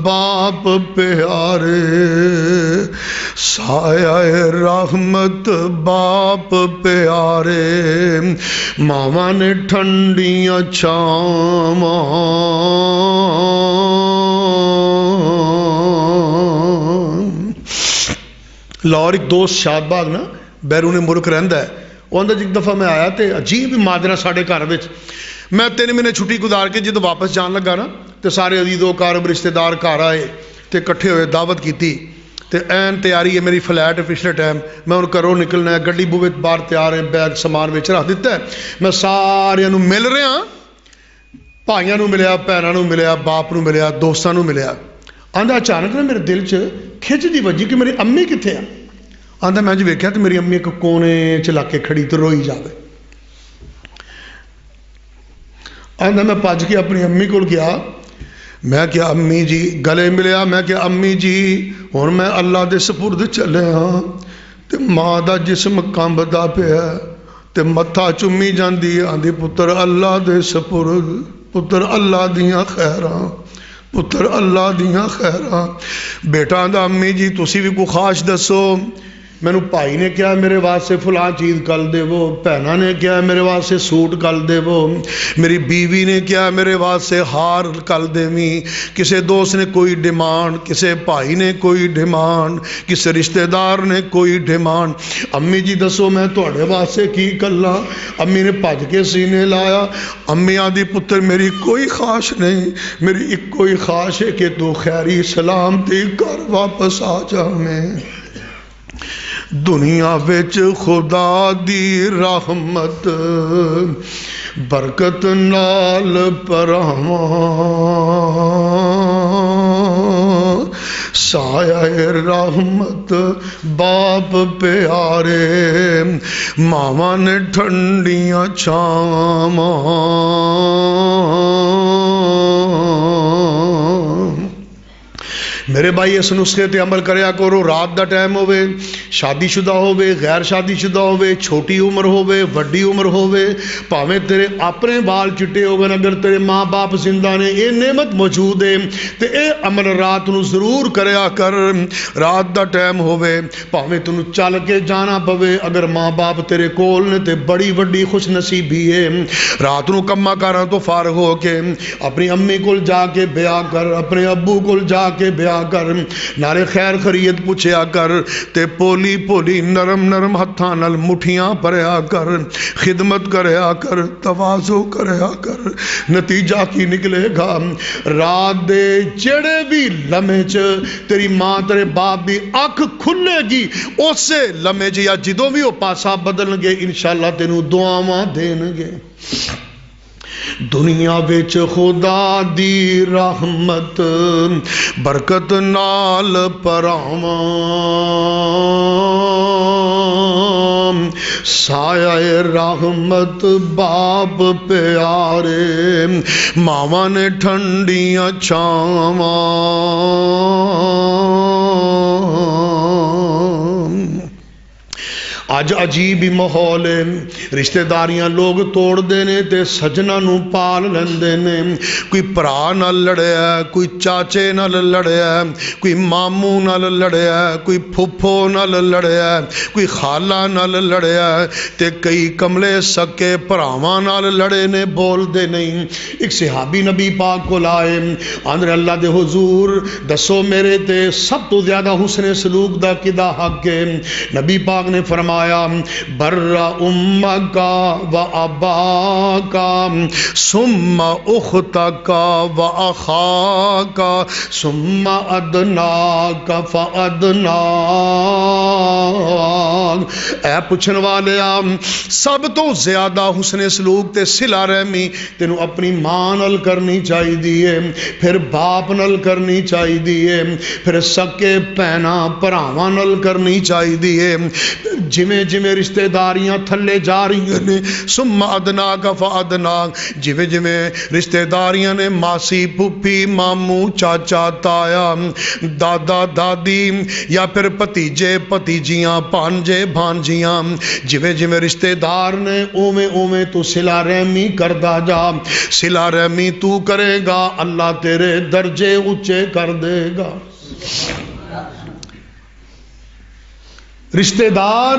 باپ پیارے سایہ رحمت باپ پیارے ماواں نے ٹھنڈیاں چھاواں لاہور ایک دوست شاد باغ نا بیرون ملک رہندا ہے. وہ آندا ایک دفعہ میں آیا تے عجیب ماجرا ساڈے گھر وچ. میں 3 مہینے چھٹی گزار کے جدو واپس جان لگا نا تے سارے عزیز و اقارب رشتہ دار گھر آئے تے کٹھے ہوئے دعوت کیتی تے این تیاری ہے میری فلیٹ پچھلے ٹائم میں ہن گھروں نکلنا ہے گڈی بوے باہر تیار ہے بیگ سامان وچ رکھ دتا ہے. میں سارے نوں مل رہا بھائیاں نوں ملیا بھیناں نوں ملیا باپ نوں ملیا دوستاں نوں ملیا. آندا اچانک نا میرے دل چ کھچ دی وجی کہ میری امی کتنے آ. آندا میں جی ویکھیا تو میری امی ایک کونے چ لا کے کھڑی تو روئی جاوے. آندا میں بھج کے اپنی امی کول گیا. میں کیا امی جی گلے ملیا. میں کیا امی جی ہن میں اللہ دے سپرد چلے ہاں تے ماں دا جسم کمبدا پیا تے متھا چومی جاندی آندی پتر اللہ دے سپرد پتر اللہ دیاں خیراں پتر اللہ دیاں خیراں. بیٹا آندا امی جی تسی بھی کوئی خواہش دسو. مینوں بھائی نے کیا میرے واسطے فلاں چیز کل دیو بھیناں نے کیا میرے واسطے سوٹ کل دیو میری بیوی نے کیا میرے واسطے ہار کل دیویں کسے دوست نے کوئی ڈیمانڈ کسے بھائی نے کوئی ڈیمانڈ کسے رشتہ دار نے کوئی ڈیمانڈ. امی جی دسو میں تواڈے واسطے کی کلاں. امی نے بھج کے سینے لایا. امی آدھی پتر میری کوئی خواہش نہیں میری ایک کوئی خواہش ہے کہ تو خیری سلامتی گھر واپس آ جاویں. دنیا وچ خدا دی رحمت برکت نال پراواں سایہ رحمت باپ پیارے ماواں نے ٹھنڈیاں چھاواں. میرے بھائی اس نسخے تے عمل کریا کرو. رات دا ٹائم ہوے شادی شدہ ہوے غیر شادی شدہ ہوے چھوٹی عمر ہوے وڈی عمر ہوے پاویں تیرے اپنے بال چٹے ہو گئے اگر تیرے ماں باپ زندہ نے یہ نعمت موجود ہے تے اے عمل رات نو ضرور کریا کر. رات دا ٹائم ہوے پاویں تینوں چل کے جانا پوے اگر ماں باپ تیرے کول نے تے بڑی وڈی خوش نصیبی ہے. رات نو کماں کاراں تو فارغ ہو کے اپنی امی کول جا کے بیاہ کر اپنے ابو کول جا کے بیاہ کر نارے خیر خرید پوچھیا کر تے پولی پولی نرم نرم ہتھاں نال مٹھیاں بھریا کر خدمت کریا کر تواضع کریا کر. نتیجہ کی نکلے گا رات دے جڑے بھی لمحے چ تیری ماں تیرے باپ دی اکھ کھلے گی اسے لمحے چ یا جدوں بھی وہ پاسا بدل گے انشاءاللہ تینوں دعاواں دین گے. دنیا وچ خدا دی رحمت برکت نال پراواں سایہ رحمت باپ پیارے ماواں نے ٹھنڈیاں چھاواں. اج عجیب ہی ماحول ہے. رشتہ داریاں لوگ توڑ دینے تے سجنا نو پال لیندے نے. کوئی پرا نال لڑیا کوئی چاچے نال لڑیا کوئی ماموں نال لڑیا کوئی پھپھو نال لڑیا کوئی خالہ نال لڑیا تے کئی کملے سکے پراواں نال لڑے نے بول دے نہیں. ایک صحابی نبی پاک کو لائے آندر اللہ دے حضور دسو میرے تے سب تو زیادہ حسن سلوک دا کدا حق ہے. نبی پاک نے فرمایا بر امکا و اباکا ثم اختکا و اخاکا ثم ادناکا فادناک. اے پوچھن والے سب تو زیادہ حسن سلوک تے صلہ رحمی تینوں اپنی ماں نال کرنی چاہی دیئے پھر باپ نال کرنی چاہی دیئے پھر سکے پہنا پراواں نال کرنی چاہی دیئے. جویں جویں رشتے داریاں تھلے جا رہی نے، ثم ادناک فادناک، جویں جویں رشتے داریاں نے ماسی پھپھی ماموں چاچا تایا دادا دادی یا پھر بھتیجے بھتیجیاں بھانجے بھانجیاں، جویں جویں رشتے دار نے اوویں اوویں تو صلہ رحمی کردا جا، صلہ رحمی تو کرے گا اللہ تیرے درجے اونچے کر دے گا۔ رشتے دار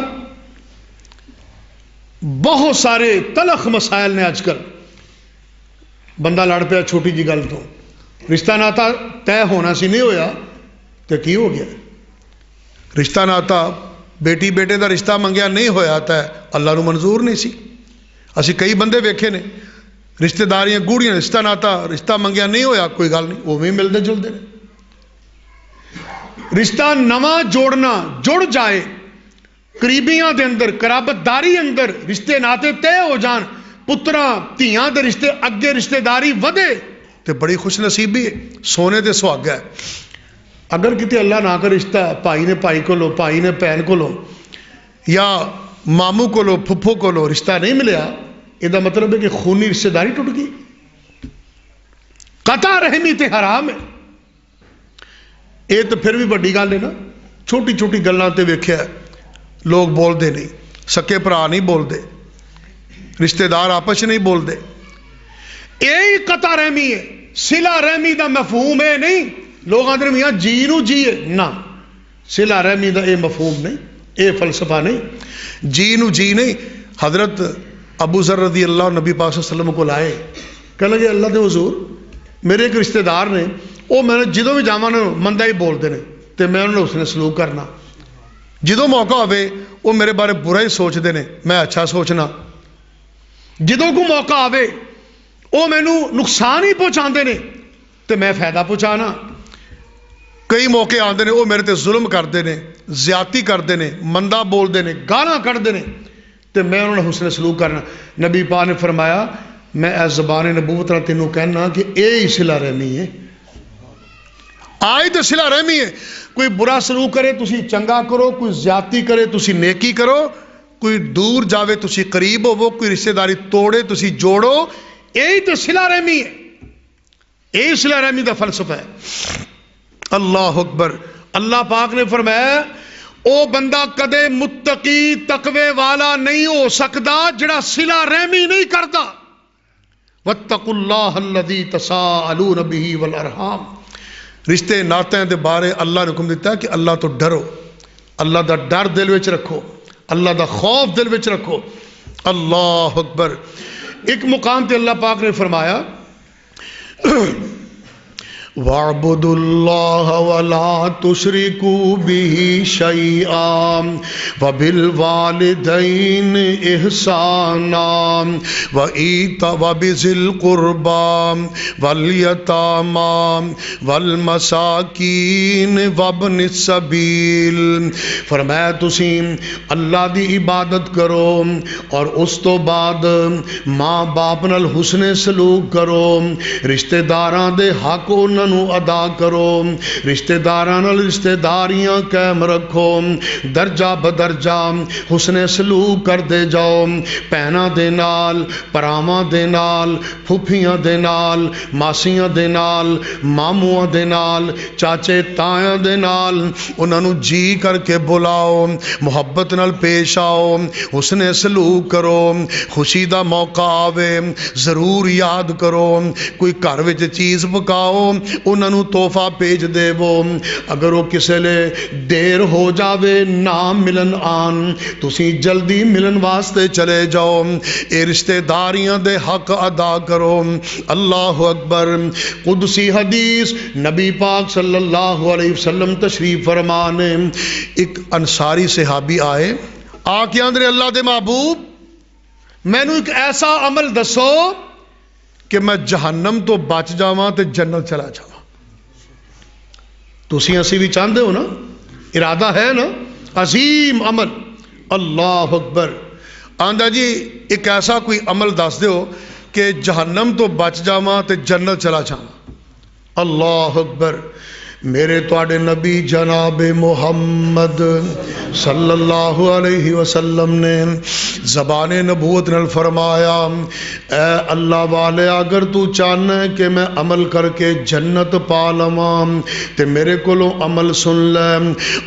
بہت سارے تلخ مسائل نے آج کل، بندہ لڑ پیا چھوٹی جی گل تو، رشتہ ناتا طے ہونا سی نہیں ہویا تو کی ہو گیا؟ رشتہ ناتا بیٹی بیٹے دا رشتہ منگیا نہیں ہویا طے، اللہ نو منظور نہیں سی۔ اسی کئی بندے ویکھے نے رشتے داریاں گوڑیاں، رشتہ ناتا رشتہ منگیا نہیں ہویا کوئی گل نہیں، وہ بھی ملتے جلتے ہیں۔ رشتہ نواں جوڑنا جڑ جائے قریبیاں دے اندر قرابت داری اندر رشتے ناتے طے ہو جان، پتراں دھیاں دے رشتے اگے رشتے داری ودے تے بڑی خوش نصیبی ہے، سونے تے سہاگا ہے۔ اگر کتے اللہ نہ کر رشتہ بھائی نے بھائی کو لو، بھائی نے بہن کو لو، یا ماموں کو لو پھپھو کو لو رشتہ نہیں ملیا، یہ مطلب ہے کہ خونی رشتے داری ٹوٹ گئی، قطع رحمی تے حرام ہے۔ یہ تو پھر بھی بڑی گل ہے نا، چھوٹی چھوٹی گلاں تے ویکھیا لوگ بولتے نہیں، سکے بھرا نہیں بولتے، رشتے دار آپس نہیں بولتے، یہی قطع رحمی ہے۔ صلہ رحمی دا مفہوم ہے نہیں لوگ آدھے میاں جی نو جی ہے، نہ صلہ رحمی دا اے مفہوم نہیں، اے فلسفہ نہیں، جی نو جی نہیں۔ حضرت ابو ذر رضی اللہ نبی پاک صلی اللہ علیہ وسلم کو لائے، کہنے لگے اللہ دے حضور میرے ایک رشتے دار نے، وہ میں نے جدوں بھی جاواں نا مندہ ہی بولتے ہیں تو میں انہوں نے اس نے سلوک کرنا، جدوں موقع ہوئے وہ میرے بارے برا ہی سوچتے ہیں میں اچھا سوچنا، جدوں کو موقع آوے وہ مینوں نقصان ہی پہنچاندے نے تو میں فائدہ پہنچانا۔ کئی موقع آتے ہیں وہ میرے تے ظلم کرتے ہیں، زیادتی کرتے ہیں، مندہ بولتے ہیں، گالاں کڈتے ہیں تو میں انہوں نے حسن سلوک کرنا۔ نبی پاک نے فرمایا میں اے زبان نبوت نال تینوں کہنا کہ اے صلہ رحمی ہے، آج تو صلہ رحمی ہے۔ کوئی برا سلوک کرے تسی چنگا کرو، کوئی زیادتی کرے تسی نیکی کرو، کوئی دور جاوے تسی قریب ہوو، کوئی رشتہ داری توڑے تسی جوڑو، یہی تو صلہ رحمی ہے، یہی صلہ رحمی دا فلسفہ ہے۔ اللہ اکبر۔ اللہ پاک نے فرمایا او بندہ کدے متقی تقوی والا نہیں ہو سکتا جڑا صلہ رحمی نہیں کرتا۔ واتقوا اللہ الذی تساءلون بہ والارحام، رشتے ناطے دے بارے اللہ نے حکم دیتا ہے کہ اللہ تو ڈرو، اللہ دا ڈر دل وچ رکھو، اللہ دا خوف دل وچ رکھو۔ اللہ اکبر۔ ایک مقام تے اللہ پاک نے فرمایا وَاعْبُدُوا اللَّهَ وَلَا تُشْرِكُوا بِهِ شَيْئًا وَبِالْوَالِدَيْنِ إِحْسَانًا وَبِذِي الْقُرْبَى وَالْيَتَامَى وَالْمَسَاكِينِ وَابْنِ السَّبِيلِ، فرمایا تسی اللہ دی عبادت کرو اور اس تو بعد ماں باپ نال حسن سلوک کرو، رشتہ داراں دے حق نو ادا کرو، رشتہ داراں نال رشتہ داریاں قائم رکھو، درجہ بدرجہ حسن سلوک کر دے جاؤ، بہناں دے نال، پراواں دے نال، پھپھیاں دے نال، ماسیاں دے نال، ماموਆਂ دے نال، چاچے تایاں دے نال، انہاں نو جی کر کے بلاؤ، محبت نال پیش آؤ، حسن سلوک کرو، خوشی دا موقع آوے ضرور یاد کرو، کوئی گھر وچ چیز پکاؤ انہاں نو تحفہ بھیج دے وہ، اگر وہ کسے لے دیر ہو جاوے نہ ملن آن تسی جلدی ملن واسطے چلے جاؤ، اے رشتہ داریاں دے حق ادا کرو۔ اللہ اکبر۔ قدسی حدیث نبی پاک صلی اللہ علیہ وسلم تشریف فرمانے، ایک انصاری صحابی آئے، آ کے اندر اللہ دے محبوب میں نو ایک ایسا عمل دسو کہ میں جہنم تو بچ جاواں تے جنت چلا جاواں۔ تسی اسی بھی چاہتے ہو نا، ارادہ ہے نا، عظیم عمل۔ اللہ اکبر۔ آندا جی ایک ایسا کوئی عمل دس دیو کہ جہنم تو بچ جاواں تے جنت چلا جاواں۔ اللہ اکبر۔ میرے تواڈے نبی جناب محمد صلی اللہ علیہ وسلم نے زبان نبوت نال فرمایا اے اللہ والے اگر تو چاہنا ہے کہ میں عمل کر کے جنت پا لواں تے میرے کولوں عمل سن لے.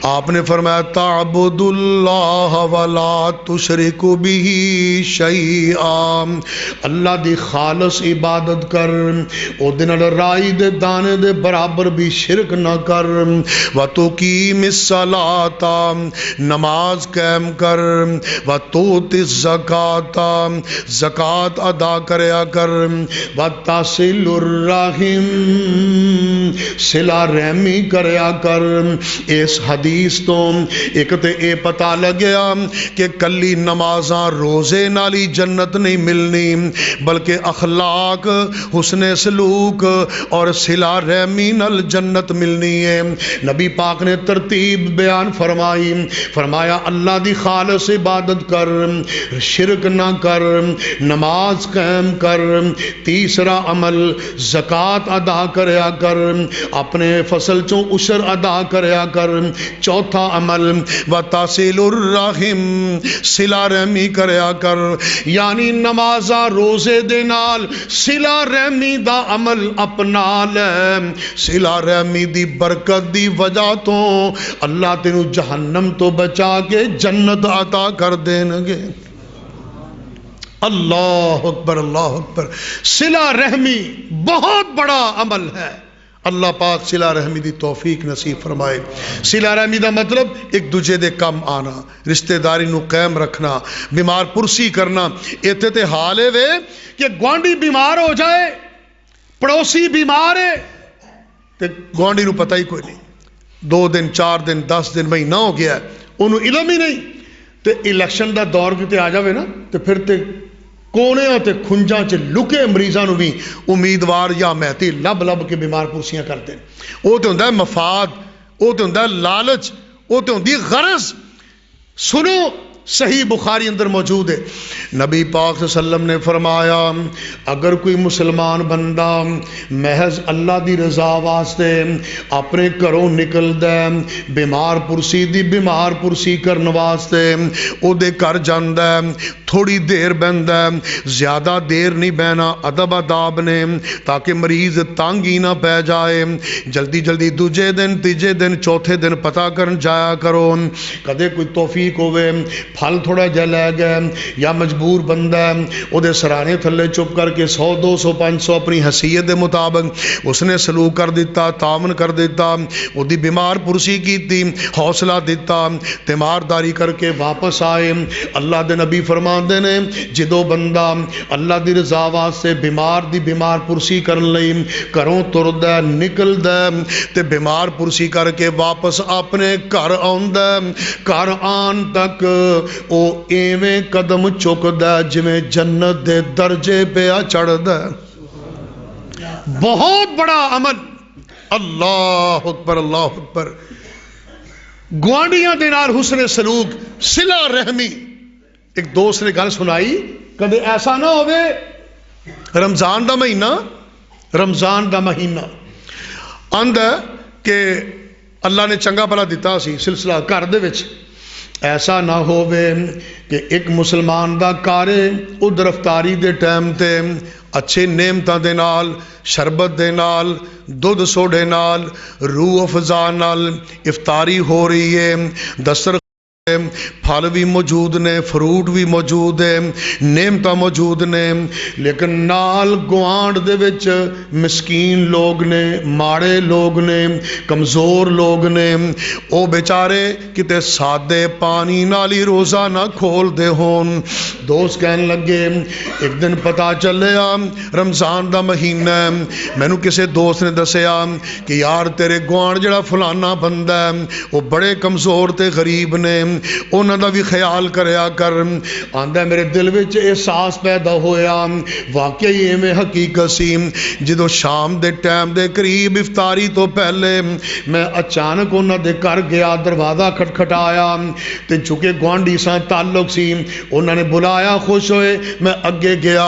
آپ نے فرمایا تعبد اللہ ولا تشرک بہ شیئا، اللہ دی خالص عبادت کر، او دے نال رائی دے دانے دے برابر بھی شرک نہ کر. وَتُقِيمِ الصَّلَاةَ، نماز قائم کر. وَتُؤْتِ الزَّكَاةَ، زکوٰۃ ادا کریا کر. وَتَصِلُ الرَّحِمَ، صلہ رحمی کریا کر. اس حدیث تو ایک تے اے پتہ لگیا کہ کلی نمازاں روزے نالی جنت نہیں ملنی، بلکہ اخلاق، حسن سلوک اور صلہ رحمی نال جنت ملنی ہے. نبی پاک نے ترتیب بیان فرمائی، فرمایا اللہ دی خالص عبادت کر، شرک نہ کر، نماز قائم کر. تیسرا عمل زکوٰۃ ادا کریا کر، اپنے فصل چوں عشر ادا کریا کر. چوتھا عمل وتصل الرحم، صلہ رحمی کریا کر. یعنی نمازاں روزے دے نال صلہ رحمی دا عمل اپنا لے. صلہ رحمی دی برکت دی وجہ تو اللہ تینوں جہنم تو بچا کے جنت عطا کر دین گے. اللہ اکبر، اللہ اکبر. صلہ رحمی بہت بڑا عمل ہے. اللہ پاک صلہ رحمی دی توفیق نصیب فرمائے. صلہ رحمی دا مطلب ایک دوجے دے کم آنا، رشتہ داری نو قائم رکھنا، بیمار پرسی کرنا. ایتھے تے حال ہے وے کہ گوانڈی بیمار ہو جائے، پڑوسی بیمار ہے تے گوانڈی نو پتہ ہی کوئی نہیں. 2 دن 4 دن 10 دن مہینہ ہو گیا ہے، انہوں علم ہی نہیں. تے الیکشن دا دور کتے آ جاوے نا تے پھر تے کونے تے کھنجاں چ لکے مریضاں نو بھی امیدوار یا مہتی لب لب کے بیمار پرسیاں کرتے ہیں. وہ تے ہوندا ہے مفاد، وہ تے ہوندا ہے لالچ، وہ تے ہوندی غرض. سنو صحیح بخاری اندر موجود ہے، نبی پاک صلی اللہ علیہ وسلم نے فرمایا اگر کوئی مسلمان بندہ محض اللہ دی رضا واسطے اپنے گھروں نکل دے بیمار پرسی دی بیمار پرسی کرن واسطے او دے گھر جاندا ہے، تھوڑی دیر بہندا ہے، زیادہ دیر نہیں بہنا ادب آداب نے تاکہ مریض تنگ ہی نہ پہ جائے. جلدی جلدی دوجے دن تیجے دن چوتھے دن پتہ کرن جایا کرو. کدے کوئی توفیق ہوئے پھل تھوڑا جہ لے گئے یا مجبور بندہ ہے او دے سرانے تھلے چپ کر کے 100 200 500 اپنی حیثیت دے مطابق اس نے سلوک کر دیتا، تعاون کر دیتا، او دی بیمار پرسی کیتی، حوصلہ دیتا، تیمارداری کر کے واپس آئے. اللہ دے نبی فرماندے نے جدو بندہ اللہ دی رضا واسطے بیمار دی بیمار پرسی کرن لئی گھروں تردا نکلدا تے بیمار پرسی کر کے واپس اپنے گھر آوندا، گھر آن تک او ایویں قدم چکدا جویں جنت دے درجے پہ چڑھدا. بہت بڑا عمل. اللہ اکبر، اللہ اکبر. گوانڈیاں دے نال حسن سلوک، صلہ رحمی. ایک دوست نے گل سنائی کدے ایسا نہ ہوئے رمضان دا مہینہ، رمضان دا مہینہ آندا کہ اللہ نے چنگا بھلا دیتا سی سلسلہ گھر دے وچ، ایسا نہ ہووے کہ ایک مسلمان دا کارے ادھر افطاری دے ٹائم تے اچھے نعمتاں دے نال، شربت دے نال، دودھ سوڈے نال، روح افزا نال افطاری ہو رہی ہے، دستر پھل بھی موجود نے، فروٹ بھی موجود ہے، نعمتاں موجود نے، لیکن نال گوانڈ دے وچ مسکین لوگ نے، ماڑے لوگ نے، کمزور لوگ نے. او بیچارے کتے سادے پانی نال ہی روزہ نہ کھول دے ہون. دوست کہن لگے ایک دن پتا چلیا رمضان دا مہینہ ہے، مینوں کسے دوست نے دسیا کہ یار تیرے گوانڈ جڑا فلانا بندہ ہے وہ بڑے کمزور تے غریب نے، انہاں دا بھی خیال کریا کر. آندا میرے دل وچ احساس پیدا ہویا واقعی ایویں حقیقت سی. جدو شام دے ٹائم دے قریب افطاری تو پہلے میں اچانک انہاں دے گھر گیا, دروازہ کھٹکھٹایا تے چونکہ گوانڈی سا تعلق سی, انہاں نے بلایا, خوش ہوئے. میں اگے گیا,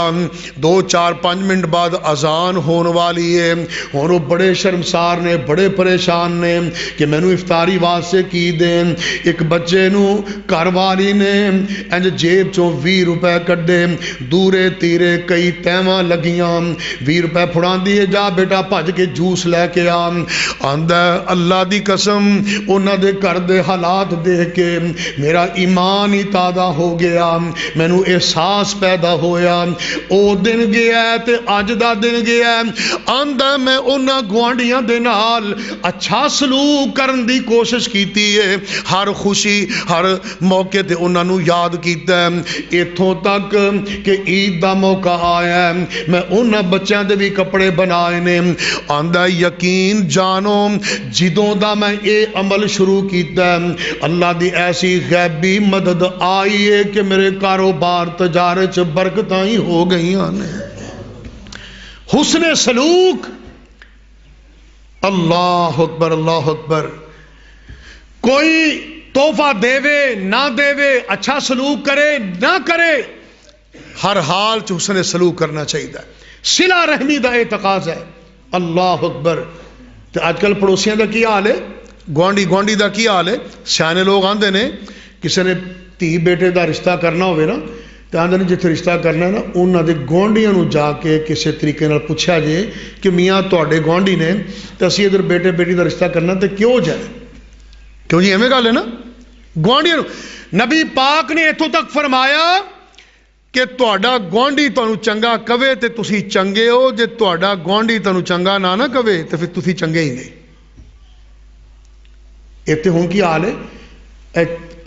2-4-5 منٹ بعد اذان ہون والی ہے. ہن وہ بڑے شرمسار نے, بڑے پریشان نے کہ مینوں افطاری واسطے کی دیں. ایک بچے نو گھر والی نے انج جیب چوں 20 روپے کڈے, دورے تیرے کئی تیواں لگیاں, 20 روپے پھڑاندی ہے, جا بیٹا بھج کے جوس لے کے آ. آندا اللہ دی قسم انہاں دے گھر دے حالات دیکھ کے میرا ایمان ہی تازہ ہو گیا. مینوں احساس پیدا ہویا او دن گیا تے اج دا دن گیا. آندا میں انہاں گوانڈیاں دے نال اچھا سلوک کرن دی کوشش کیتی ہے, ہر خوشی ہر موقع تے انہاں نو یاد کیتا ہے. ایتھوں تک کہ عید دا موقع آیا ہے, میں انہاں بچیاں دے بھی کپڑے بنائے نے. آندا یقین جانو جدوں دا میں اے عمل شروع کیتا ہے اللہ دی ایسی غیبی مدد آئی ہے کہ میرے کاروبار تجارت چ برکتاں ہی ہو گئیاں نے. حسن سلوک, اللہ اکبر اللہ اکبر. کوئی تحفہ دے نہ دے, اچھا سلوک کرے نہ کرے, ہر حال چ حسن سلوک کرنا چاہیے. صلہ رحمی دا اعتقاض ہے. اللہ اکبر. تو اج کل پڑوسیاں دا کی حال ہے, گوانڈی دا کی حال ہے. سیانے لوگ آندے نے کسی نے دھی بیٹے دا رشتہ کرنا ہوئے نا, تو آندے نے جتھے رشتہ کرنا ہے نا انہاں دے گوانڈیاں نو جا کے کسی طریقے نال پوچھا جے کہ میاں تواڈے گوانڈی نے تے اسی ادھر بیٹے بیٹی دا رشتہ کرنا تے کیوں جائے, کیوں جی ایویں گل ہے نا. گوانڈیاں نو نبی پاک نے اتوں تک فرمایا کہ تہاڈا گوانڈی تانوں چنگا کہے تے تسی چنگے ہو, جے تہاڈا گوانڈی تانوں چنگا نہ کہے تے پھر تسی چنگے ہی نہیں. اتنے ہن کی حال ہے,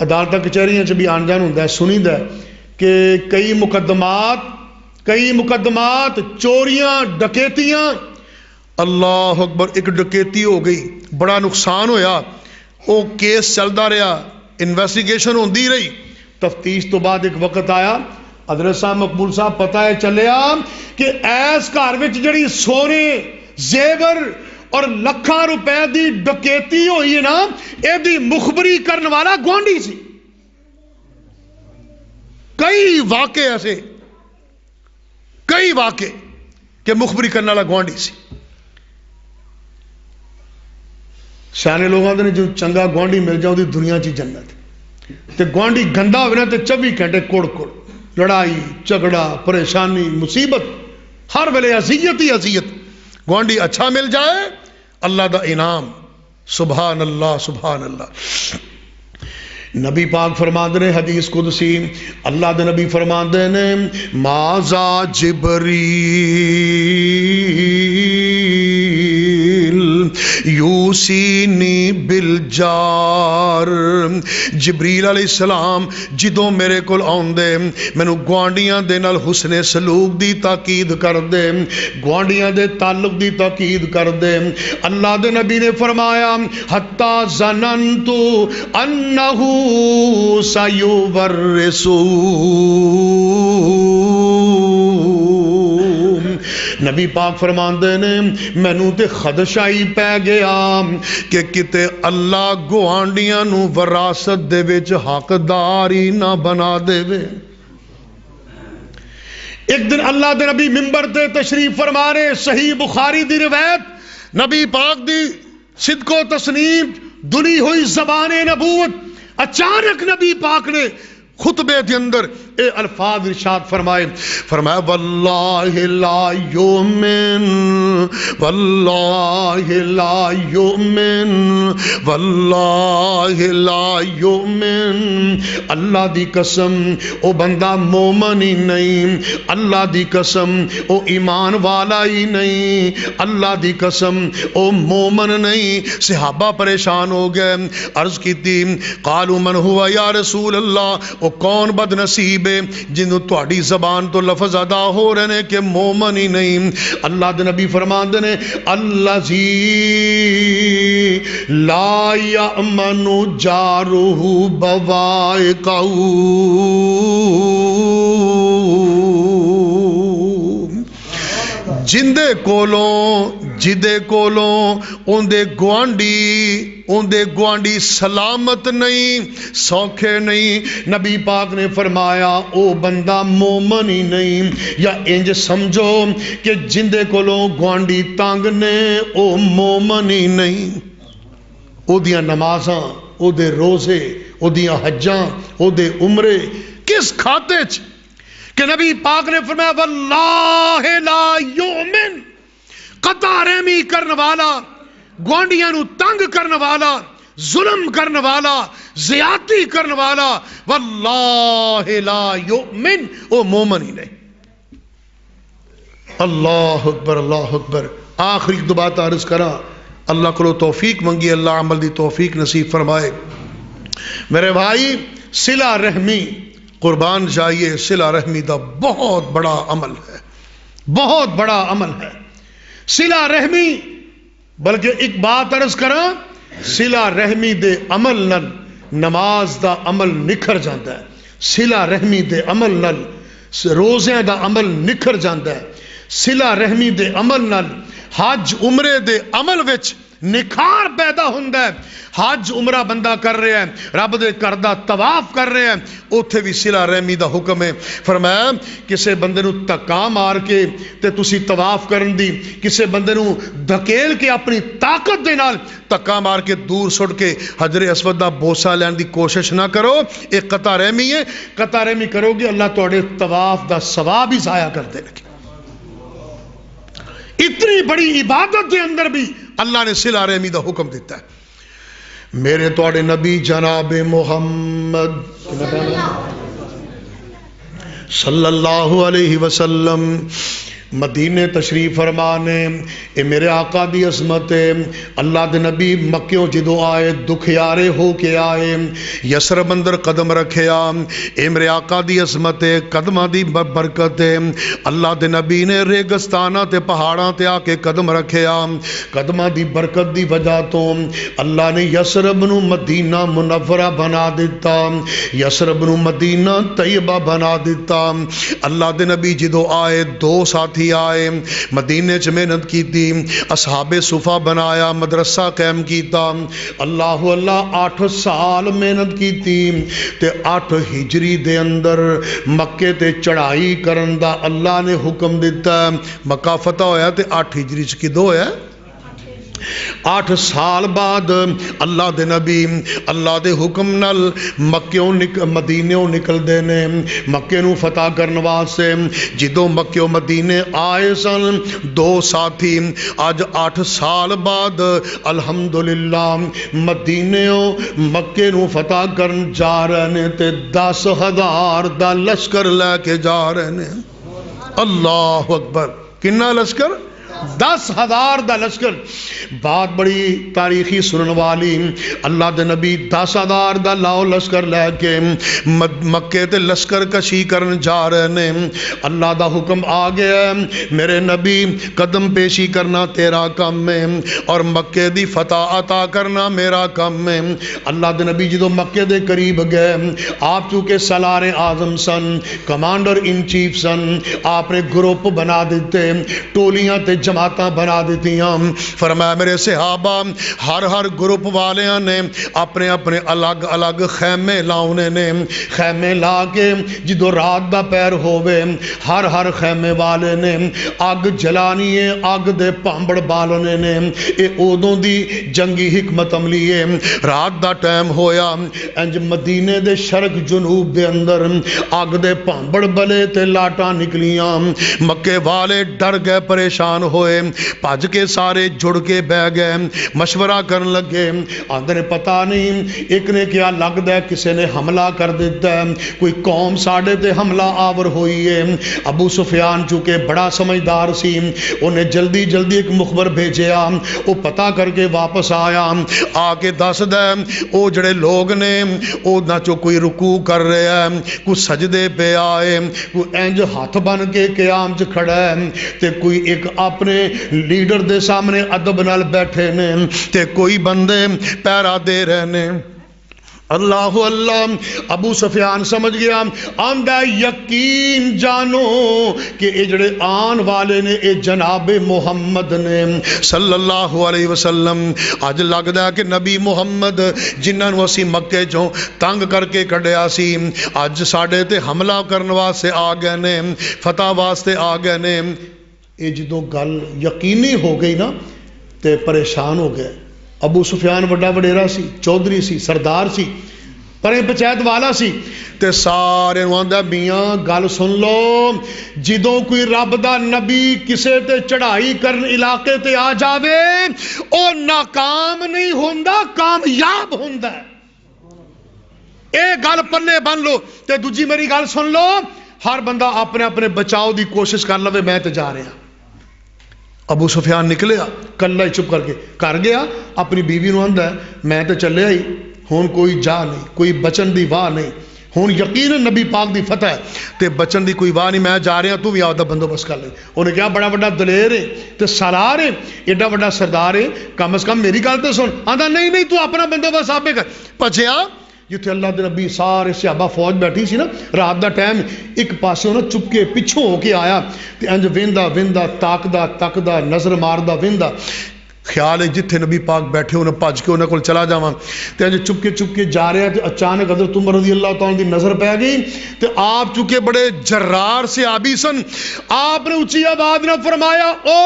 عدالتاں کچہریاں چ بھی آن جان ہوندا ہے, سنیدا ہے کہ کئی مقدمات چوریاں ڈکیتیاں. اللہ اکبر. ایک ڈکیتی ہو گئی, بڑا نقصان ہویا, وہ کیس چلتا رہا, انویسٹیگیشن ہوندی رہی. تفتیش تو بعد ایک وقت آیا, حضرت صاحب مقبول صاحب پتہ ہے چلیا کہ ایس گھر وچ جڑی سونے زیور اور لکھاں روپے دی ڈکیتی ہوئی ہے نا, اے دی مخبری کرن والا گوانڈی سی. کئی واقعے ایسے, کئی واقعے کہ مخبری کرنے والا گوانڈی سی. سیانے لوگ آتے ہیں جو چنگا گوانڈی مل جائے وہ دنیا چی جنت. تے گوانڈی گندا ہوئے نا تے 24 گھنٹے کوڑ لڑائی جھگڑا پریشانی مصیبت, ہر ویلے اذیت ہی اذیت. گوانڈی اچھا مل جائے اللہ دا انعام. سبحان اللہ سبحان اللہ. نبی پاک فرماندے نے حدیث قدسی, اللہ دے نبی فرماندے نے مازا جبریل یوسینی بالجار. جبریل علیہ السلام جدوں میرے کول آندے مینوں گوانڈیاں دے نال حسن سلوک دی تاکید کر دے, گوانڈیاں دے تعلق دی تاکید کر دے. اللہ دے نبی نے فرمایا حتی ظننت انہ سیورثو. نبی پاک فرماندے نے مینوں تے خدشہ ہی پہ گیا کہ کتے اللہ گوانڈیاں نو وراثت دے وچ حقدار ہی نہ بنا دے وے. ایک دن اللہ دے نبی منبر تے تشریف فرما رہے, صحیح بخاری دی روایت, نبی پاک دی صدق و تصنیف دلی ہوئی زبان نبوت. اچانک نبی پاک نے خطبے کے اندر اے الفاظ ارشاد فرمایا واللہ لا یؤمن واللہ لا یؤمن واللہ لا یؤمن. اللہ دی قسم او بندہ مومن ہی نہیں, اللہ دی قسم او ایمان والا ہی نہیں, اللہ دی قسم او مومن نہیں. صحابہ پریشان ہو گئے, عرض کی تھی قالوا من ہوا یا رسول اللہ, وہ کون بد نصیب ہے جنہوں تہاڈی زبان تو لفظ ادا ہو رہے ہیں کہ مومن ہی نہیں. اللہ دے نبی فرماندے نے الذی لا یأمن جارہ بوائقہ، جدے کولوں اندے گوانڈی سلامت نہیں، سوکھے نہیں. نبی پاک نے فرمایا او بندہ مومن ہی نہیں. یا انج سمجھو کہ جندے کولوں گوانڈی تنگ نے او مومن ہی نہیں. او دیاں نمازاں، او دے روزے، او دیاں حجاں، او دے عمرے کس کھاتے چ کہ نبی پاک نے فرمایا واللہ لا یؤمن، قطع رحمی کرنے والا، گوانڈیاں نو تنگ کرنے والا، ظلم کرنے والا، زیادتی کرنے والا، واللہ لا یؤمن، او مومن ہی نہیں. اللہ اکبر اللہ اکبر. آخری دو بات عرض کرا، اللہ کو توفیق منگی، اللہ عمل دی توفیق نصیب فرمائے. میرے بھائی صلہ رحمی قربان جائیے، صلہ رحمی دا بہت بڑا عمل ہے، بہت بڑا عمل ہے صلہ رحمی. بلکہ ایک بات عرض کرا، صلہ رحمی دے عمل نل نماز دا عمل نکھر جاندہ ہے، صلہ رحمی دے عمل نل روزیاں دا عمل نکھر جاندہ ہے، صلہ رحمی دے عمل نل حج عمرے دے عمل وچ نکھار پیدا ہوندہ ہے. حج عمرہ بندہ کر رہے ہیں، رب دے گھر دا طواف کر رہے ہیں، اوتھے بھی صلہ رحمی دا حکم ہے. فرمایا کسے بندے نو تکا مار کے تے تسی طواف کرن دی، کسے بندے نو دھکیل کے اپنی طاقت دے نال تکا مار کے دور سٹ کے حجر اسود دا بوسہ لین دی کوشش نہ کرو. ایک قطع رحمی ہے، قطع رحمی کرو گے اللہ تہاڈے طواف دا ثواب ہی ضائع کر دے گا. اتنی بڑی عبادت کے اندر بھی اللہ نے صلہ رحمی دا حکم دیتا ہے. میرے تواڈے نبی جناب محمد صلی اللہ علیہ وسلم مدینے تشریف فرمانے، اے میرے آقا دی عظمت ہے. اللہ دے نبی مکیوں جدو آئے دکھیارے ہو کے آئے، یسرب اندر قدم رکھیا. اے میرے آقا دی عظمت ہے، قدمہ دی برکت ہے. اللہ دے نبی نے ریگستانہ تے پہاڑاں تے آ کے قدم رکھیا. قدمہ دی برکت دی وجہ تو اللہ نے یسرب نو مدینہ منورہ بنا دیتا، یسرب نو مدینہ طیبہ بنا دیتا. اللہ دے نبی جدو آئے دو ساتھی آئے، مدینے چ محنت کی تھی، اصحاب صفہ بنایا، مدرسہ قائم کیتا. اللہ اللہ 8 سال محنت کی تھی تے 8 ہجری دے اندر مکے تے چڑھائی کرن دا اللہ نے حکم دیتا. مکہ فتح ہویا تے 8 ہجری چ کدو ہویا؟ 8 سال بعد اللہ دے نبی اللہ دے حکم نال مدینیوں نکل دینے مکے نو فتح کرنے واسطے. جدوں مکیوں مدینے آئے سن 2 ساتھی، آج 8 سال بعد الحمدللہ مدینیوں مکے نو فتح کرن جا رہے ہیں تے 10,000 دا لشکر لے کے جا رہے ہیں. اللہ اکبر. کنا لشکر؟ 10,000 دا لشکر. بات بڑی تاریخی سنن والی، اللہ دے نبی 10,000 دا لاؤ لشکر لے کے مکے تے لشکر کشی کرن جا رہے ہیں. اللہ دا حکم آ گیا، میرے نبی قدم پیشی کرنا تیرا کام ہے اور مکے دی فتح عطا کرنا میرا کام ہے. اللہ دے نبی جدو مکے دے قریب گئے، آپ چونکہ سالار اعظم سن، کمانڈر ان چیف سن، آپ نے گروپ بنا دیتے، ٹولیاں تے جماعتاں بنا دیتیاں. فرمایا میرے صحابہ ہر گروپ والیاں نے اپنے اپنے الگ الگ خیمے لاؤنے نے. خیمے لا کے جدو رات دا پیر ہووے ہر خیمے والے نے اگ جلانی ہے، اگ دے پامبڑ بالنے نے. اے ادوں دی جنگی حکمت عملی ہے. رات دا ٹائم ہویا، انج مدینے دے شرق جنوب دے اندر اگ دے پامبڑ بلے تے لاٹاں نکلیاں. مکے والے ڈر گئے، پریشان ہو ہوئے بھج کے سارے جڑ کے بہ گئے مشورہ کرن لگے آندے نے پتہ نہیں ایک نے کیا لگدا ہے کسے نے حملہ کر دیتا ہے کوئی قوم ساڈے تے حملہ آور ہوئی ہے ابو سفیان چونکہ بڑا سمجھدار سی انہیں جلدی جلدی ایک مخبر بھیجیا وہ پتہ کر کے واپس آیا آ کے دس دے او جڑے لوگ نے او نہ چو کوئی رکوع کر رہے ہیں کوئی سجدے پہ آئے کوئی انج ہاتھ بن کے قیام چ کھڑا ہے تے کوئی ایک اپنے لیڈر دے سامنے ادب نال بیٹھے نے تے کوئی بندے پیرا دے رہے نے اللہ اللہ ابو سفیان سمجھ گیا آندہ یقین جانو کہ اے جڑے آن والے نے اے جناب محمد نے صلی اللہ علیہ وسلم آج لگدا ہے کہ نبی محمد جنہاں نوں اسی مکے چوں تنگ کر کے کڈیا سی اج ساڈے تے حملہ کرن واسطے آ گئے نے فتح واسطے آ گئے نے اے جدوں گل یقینی ہو گئی نا تے پریشان ہو گئے ابو سفیان بڑا وڈیرا سی چودھری سی سردار سی پرے پنچایت والا سی تے سارے آندا میاں گل سن لو جدوں کوئی رب دا نبی کسے تے چڑھائی کرن علاقے تے آ جاوے او ناکام نہیں ہوندا کامیاب ہوندا ہے اے گل پلے بن لو تے دوجی میری گل سن لو ہر بندہ اپنے اپنے بچاؤ دی کوشش کر لوے میں تے جا رہا ابو سفیان نکلیا کلا ہی چپ کر کے کر گیا اپنی بیوی نو آندا ہے میں تے چلے آئی ہن کوئی جا نہیں کوئی بچن دی واہ نہیں ہن یقین نبی پاک دی فتح ہے تے بچن دی کوئی واہ نہیں میں جا رہا تو بھی آپ دا بندوبست کر لیں انہیں کہا بڑا بڑا دلیر ہے تے سالار ہے ایڈا بڑا سردار ہے کم از کم میری گل تے سن آندا نہیں نہیں تو اپنا بندوبست آپ کر پجیا جتھے اللہ دے نبی سارے صحابہ فوج بیٹھی سی نا رات دا ٹائم ایک پاسے نا چپ کے پچھوں ہو کے آیا تے انج ویندا ویندا تاکدا تکدا نظر ماردا ویندا خیال ہے جتھے نبی پاک بیٹھے انہیں پج کے انہیں کول چلا جاواں تے انج چپ کے جا رہا تے اچانک حضرت عمر رضی اللہ تعالیٰ دی نظر پہ گئی تے آپ چونکہ بڑے جرار صحابی سن آپ نے اونچی آواز نہ فرمایا او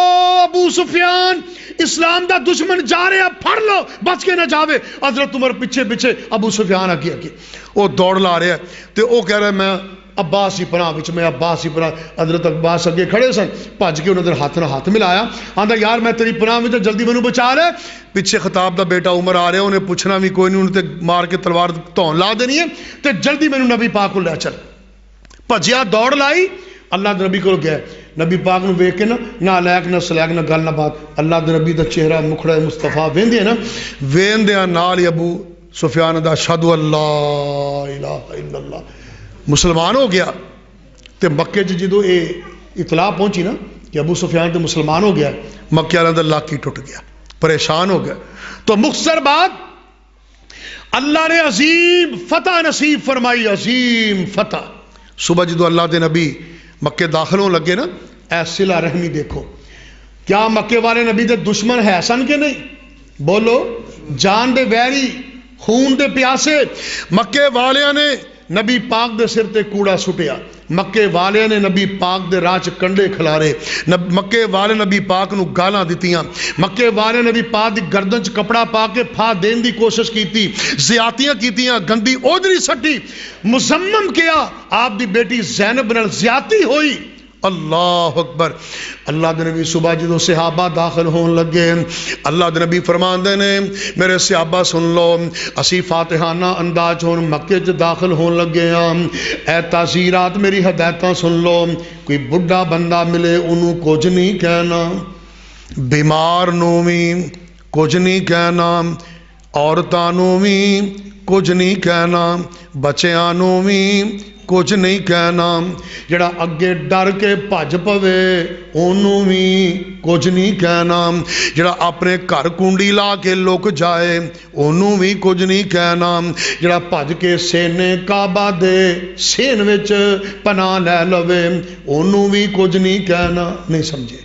ابو سفیان اسلام دا دشمن جا رہا پھڑ لو بچ کے نہ جاوے حضرت عمر پیچھے پیچھے ابو سفیان اگے اگے وہ دوڑ لا رہا ہے تے وہ کہہ رہا ہے میں عباس ہی پناہ وچ میں عباس ہی پناہ حضرت عباس اگے کھڑے سن بھج کے انہوں نے ہاتھ نہ ہاتھ ملایا آندا یار میں تیری پناہ وچ جلدی مینوں بچا لے پیچھے خطاب دا بیٹا عمر آ رہا انہیں پوچھنا بھی کوئی نہیں انہیں تے مار کے تلوار دھون لا دینی ہے تے جلدی مینوں نبی پاک کو لے چل بھجیا دوڑ لائی اللہ دے نبی کو گیا نبی پاک نو ویکھ کے نہ لیک نہ سلیک نہ گل نہ بات اللہ دے نبی دا چہرہ مکھڑا مصطفیٰ ویندے نا ویندیاں نال ہی ابو سفیان دا اشہد اللہ الہ الا اللہ مسلمان ہو گیا تے مکے جدوں اے اطلاع پہنچی نا کہ ابو سفیان تے مسلمان ہو گیا مکے والوں دا لاک ہی ٹوٹ گیا پریشان ہو گیا تو مختصر بات اللہ نے عظیم فتح نصیب فرمائی عظیم فتح صبح جدوں اللہ دے نبی مکے داخل ہون لگے نا اے صلہ رحمی دیکھو کیا مکے والے نبی دے دشمن ہے سن کے نہیں بولو جان دے ویری خون دے پیاسے مکے والیاں نے نبی پاک دے سر تے کوڑا سٹیا مکے والے نے نبی پاک دے راہ چ کنڈے کھلارے مکے والے نبی پاک نو گالاں دتیاں مکے والے نبی پاک دی گردن چ کپڑا پا کے پھا دین دی کوشش کیتی زیاتیاں کیتیاں گندی اودری سٹی مذمم کیا آپ دی بیٹی زینب نال زیاتی ہوئی اللہ اکبر اللہ دے نبی صبح جدوں صحابہ داخل ہون لگے اللہ دے نبی فرماندے نے میرے صحابہ سن لو اسی فاتحانہ انداز ہون مکے چ داخل ہون لگے ہاں اے تعزیرات میری ہدایتاں سن لو کوئی بڈھا بندہ ملے انہوں کچھ نہیں کہنا بیمار نوں وی کچھ نہیں کہنا عورتاں نوں وی کچھ نہیں کہنا بچیاں نوں وی کچھ نہیں کہنا جڑا اگے ڈر کے بھج پوے انہوں بھی کچھ نہیں کہنا جڑا اپنے گھر کنڈی لا کے لک جائے انہوں بھی کچھ نہیں کہنا جڑا بھج کے سینے کعبہ دے سین وچ پناہ لے لوے انہوں بھی کچھ نہیں کہنا نہیں سمجھے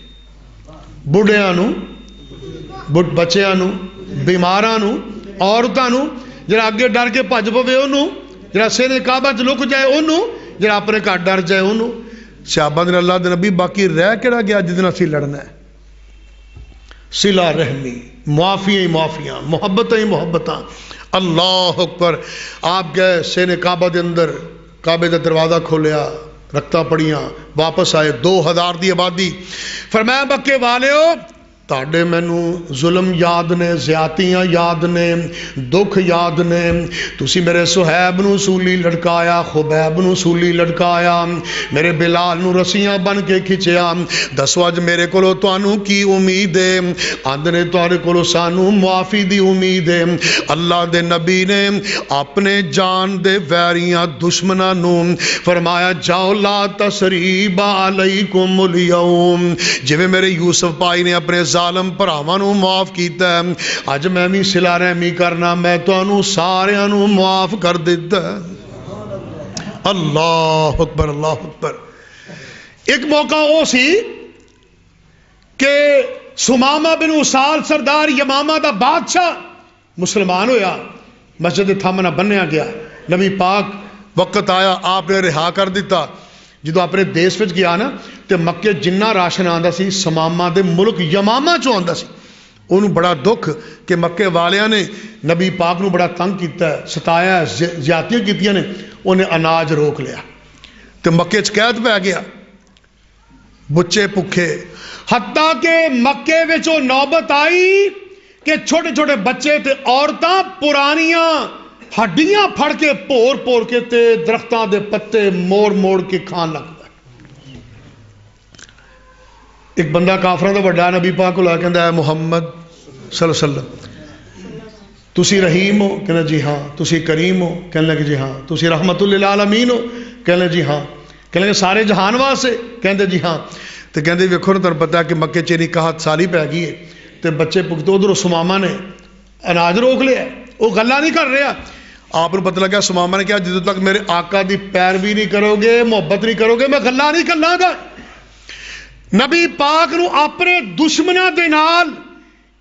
بڑھیاں نو بچیاں نو بیماراں نو عورتاں نو جڑا اگے ڈر کے بھج پوے انہوں جڑا سینے کعبہ چ لک جائے انہوں جڑا اپنے گھر ڈر جائے انہوں صحابہ نے اللہ دے نبی باقی رہ کیڑا گیا جدن اسی لڑنا ہے صلہ رحمی معافیاں ہی معافیاں محبتاں ہی محبتاں اللہ اکبر آپ گئے سینے کعبہ دے اندر کعبے دا دروازہ کھولیا رکھتا پڑیاں، واپس آئے 2000 دی آبادی. فرمایا مکے والیو تاڑے مینو ظلم یاد نے، زیادتیاں یاد نے، دکھ یاد نے. تسی میرے صہیب نو سولی لڑکایا، خبیب نو سولی لڑکایا، میرے بلال نو رسیاں بن کے کھچیا. دسو اج میرے کولو تانوں کی امید ہے؟ آندنے تواڈے کولو سانو معافی دی امید ہے. اللہ دے نبی نے اپنے جان دے ویریاں دشمناں نو فرمایا جاؤ لا تسریب علیکم اليوم. جویں میرے یوسف بھائی نے اپنے ظالم بھراواں نو معاف کیتا ہے، اج میں بھی صلہ رحمی کرنا، میں تانوں ساریاں نو معاف کر دیتا ہے. اللہ اکبر، اللہ اکبر. ایک موقع وہ سی کہ سمامہ بن اسال سردار یمامہ دا بادشاہ مسلمان ہویا، مسجد تھامنا بنیا گیا. نبی پاک وقت آیا آپ نے رہا کر دیتا. جدو اپنے دیس وچ گیا نا تے مکے جنہ راشن آندا سی سمامہ دے ملک یمامہ چوں آندا سی. انہوں بڑا دکھ کہ مکے والیاں نے نبی پاک نو بڑا تنگ کیتا ہے، ستایا ہے، زیادتیاں کیتیاں نے. انہیں اناج روک لیا تے مکے چ قید پہ گیا، بچے بھکھے. حتیٰ کہ مکے وچ او نوبت آئی کہ چھوٹے چھوٹے بچے تے عورتاں پرانیاں ہڈیاں پھڑ کے پور پور کے تے درختاں دے پتے موڑ موڑ کے کھان لگ پئے. ایک بندہ کافراں دا وڈا نبی پاک کو لا کے کہندا ہے محمد صلی اللہ علیہ وسلم تسی رحیم ہو؟ کہنا جی ہاں. تسی کریم ہو؟ کہنے لگے جی ہاں. تسی رحمت للعالمین ہو؟ کہنے لگے جی ہاں. کہنے لگے سارے جہان واسطے؟ کہندے جی ہاں. تو کہندے ویکھو نا تانوں پتہ ہے کہ مکے چ نکاحت سالی پی گئی ہے تے بچے پکتے ادھر سمامہ نے اناج روک لیا، وہ گلا نہیں کر رہا. آپ کو پتہ لگا سمامہ نے کہا جدو تک میرے آقا دی پیروی نہیں کرو گے، محبت نہیں کرو گے، میں گلا نہیں کرنا گا. نبی پاک نو اپنے دشمنوں دے نال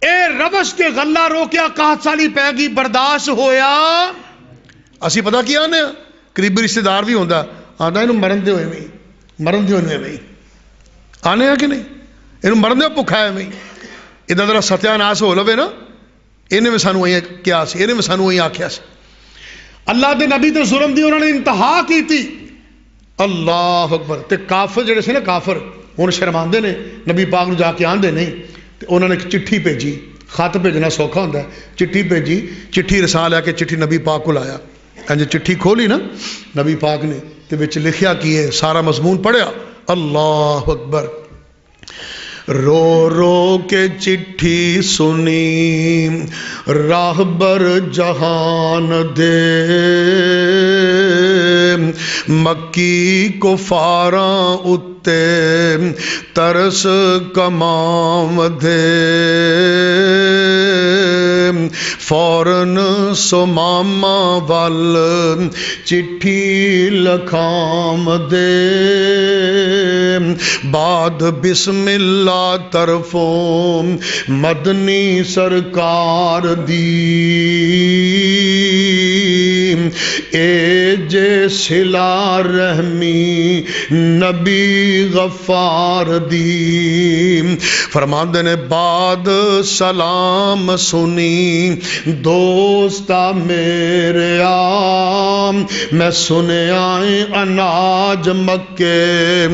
اے روش کے غلہ روکیا، قحط سالی پی گئی، برداشت ہویا. اسی پتہ کیا آنے قریبی رشتہ دار بھی ہوندا آندا اینو مرن دے ہوئے میں مرن دے ہوئے میں آنے کہ نہیں، اینو مرن دے بھکھا ہے میں ادھر ذرا ستیا ناس ہو لوے نا. انہیں میں سانو کیا سی، انہیں میں سانو آکھیا سی. اللہ دے نبی تے ظلم دی انہوں نے انتہا کی تھی. اللہ اکبر. تے کافر جڑے سے نا کافر ہن شرماندے نے نبی پاک نو جا کے آندے نہیں. تے انہوں نے ایک چٹھی بھیجی، خط بھیجنا سوکھا ہوندا ہے. چٹھی بھیجی، چٹھی رساں لے کے چٹھی نبی پاک کو لایا. انج چٹھی کھولی نا نبی پاک نے تے وچ لکھیا کی ہے، سارا مضمون پڑھیا. اللہ اکبر. رو رو کے چٹھی سنی راہبر جہان دے، مکی کفاراں اتے ترس کمام دے، فوراً سمامہ وال چٹھی لکھام دے، بعد بسم اللہ طرفوں مدنی سرکار دی، اے جے صلہ رحمی نبی غفار دی. فرماندے نے بعد سلام سنی دوستا میرے آم، میں سنیا اناج مکے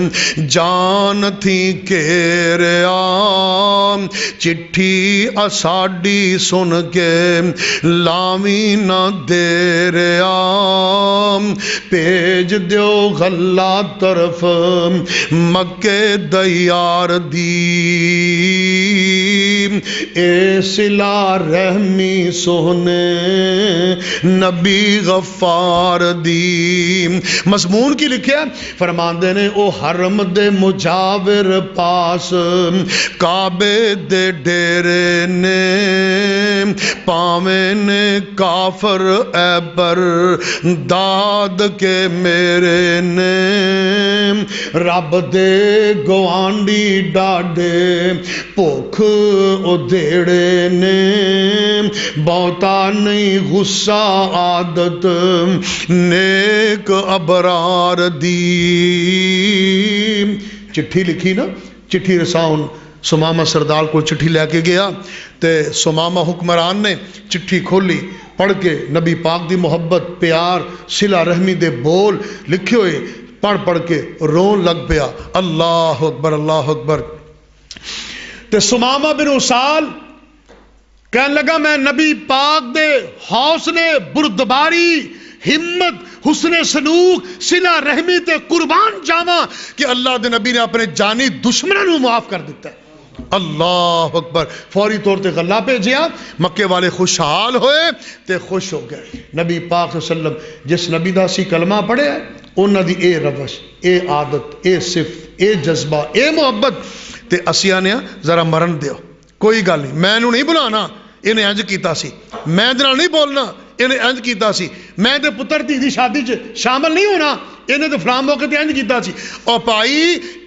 جان تھی کیرے آم، چٹھی اساڈی سن کے لاوی نہ دیر آم، پیج دیو غلہ طرف مکے دیار دی، اے صلہ رحمی سونے نبی غفار دی. مضمون کی لکھیا فرماندے نے او حرم دے مجاور پاس کعبے دے ڈیرے نے، پاویں نے کافر اے بر داد کے میرے نے، رب دے گوانڈی ڈاڈے بھوک او دیڑے نے، بہتا نہیں غصہ عادت نیک ابرار دی. چٹھی لکھی نا، چٹھی رساؤن سمامہ سردار کو چٹھی لے کے گیا تے سمامہ حکمران نے چٹھی کھولی، پڑھ کے نبی پاک دی محبت پیار صلہ رحمی دے بول لکھے ہوئے پڑھ پڑھ کے رون لگ پیا، اللہ اکبر اللہ اکبر۔ تے سمامہ بن اسال کہنے لگا میں نبی پاک دے حوصلے، بردباری، ہمت، حسن سلوک، صلہ رحمی تے قربان جاواں کہ اللہ دے نبی نے اپنے جانی دشمنوں نو معاف کر دیتا ہے۔ اللہ اکبر۔ فوری طور تے غلہ بھیجیا، مکے والے خوشحال ہوئے تے خوش ہو گئے۔ نبی پاک صلی اللہ علیہ وسلم جس نبی دا سی کلمہ پڑھے انہاں دی اے روش، اے عادت، اے صفت، اے جذبہ، اے محبت تے اسیاں نے ذرا مرن دیو، کوئی گل نہیں، میں نو نہیں بلانا، انہیں انج کیتا سی، میں دے نال نہیں بولنا، انہیں انج کیتا سی، میں دے پتر دی شادی چ شامل نہیں ہونا، انہیں تو فلاں موقع تے انج کیتا سی۔ اور بھائی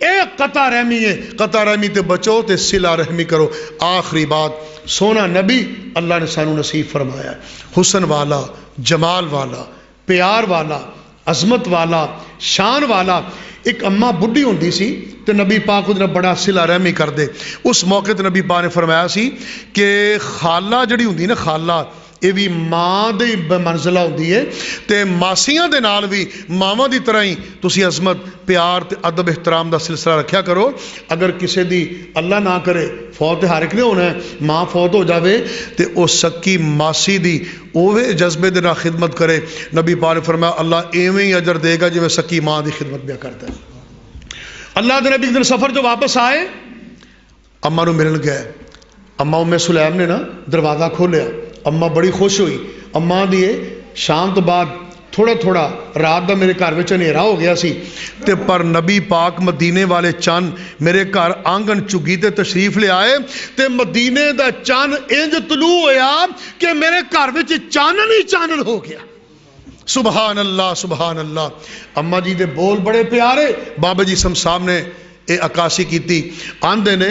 اے قطع رحمی ہے، قطع رحمی تے بچو تے صلہ رحمی کرو۔ آخری بات، سونا نبی اللہ نے سانو نصیب فرمایا ہے، حسن والا، جمال والا، پیار والا، عظمت والا، شان والا۔ ایک اماں بڈھی ہوندی سی تے نبی پاک ادھر بڑا صلہ رحمی کر دے، اس موقع تے نبی پاک نے فرمایا سی کہ خالہ جڑی ہوندی نا، خالہ یہ بھی ماں دی منزلہ ہوندی ہے تے ماسیاں دے نال بھی ماواں دی طرح ہی تسی عظمت، پیار تے ادب احترام دا سلسلہ رکھیا کرو۔ اگر کسے دی اللہ نہ کرے فوت ہر ایک نے ہونا ہے، ماں فوت ہو جاوے تے او سکی ماسی دی اوے جذبے دے نال خدمت کرے، نبی پاک نے فرمایا اللہ ایویں ہی اجر دے گا جویں سکی ماں دی خدمت بیا کرتا ہے۔ اللہ دے نبی دن سفر جو واپس آئے، اماں نو ملن گئے، اماں ام سلیم نے نا دروازہ کھولیا، اماں بڑی خوش ہوئی، اماں دیے شام تو بعد تھوڑا تھوڑا رات دا میرے گھر وچ ہنیرا ہو گیا سی تے پر نبی پاک مدینے والے چند میرے گھر آنگن چگی تے تشریف لے آئے تے مدینے دا چند انج طلوع ہویا کہ میرے گھر وچ چانن ہی چانن ہو گیا۔ سبحان اللہ سبحان اللہ۔ اماں جی دے بول بڑے پیارے، بابا جی سم صاحب نے اے عکاسی کیتی، آندے نے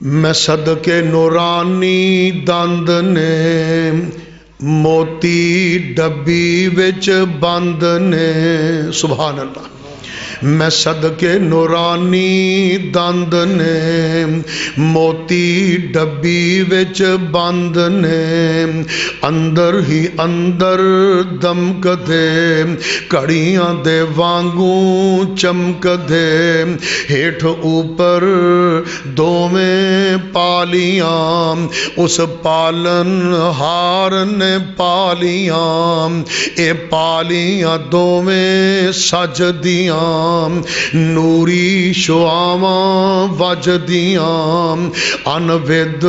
میں صدقے نورانی دند نے موتی ڈبی وچ بند نے، سبحان اللہ، میں صدقے نورانی دند نے موتی ڈبی وچ بند نے اندر ہی اندر دمک دے کڑیاں دے وانگوں چمک دے ہیٹھ اوپر دوویں پالیاں اس پالن ہار نے پالیاں اے پالیاں دوویں سجدیاں نوری شعاواں وجدیاں انود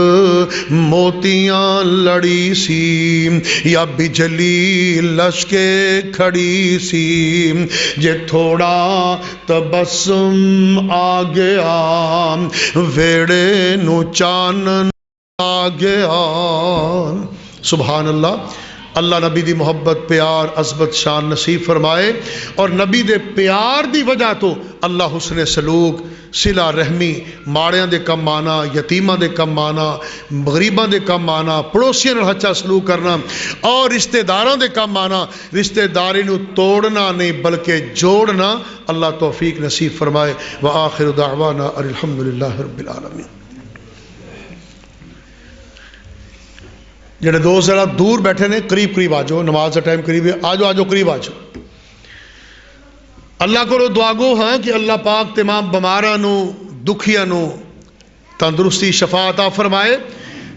موتیاں لڑی سی یا بجلی لشکے کھڑی سی جے تھوڑا تبسم آ گیا ویڑے نو چانن آ گیا۔ سبحان اللہ۔ اللہ نبی دی محبت، پیار، عظمت، شان نصیب فرمائے، اور نبی دے پیار دی وجہ تو اللہ حسن سلوک، صلہ رحمی، ماڑیاں دے کم آنا، یتیماں دے کم آنا، غریباں دے کم آنا، پڑوسیاں نال اچھا سلوک کرنا، اور رشتہ داراں دے کم آنا، رشتہ داری نو توڑنا نہیں بلکہ جوڑنا۔ اللہ توفیق نصیب فرمائے۔ وآخر دعوانا الحمدللہ رب العالمین۔ جڑے دوست ذرا دور بیٹھے نے قریب قریب آ جاؤ، نماز کا ٹائم قریب ہے، آ جاؤ قریب آ جاؤ۔ اللہ کو دعا گو ہاں کہ اللہ پاک تمام بیماراں نو، دکھیاں نو تندرستی، شفا عطا فرمائے۔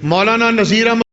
مولانا نذیر احمد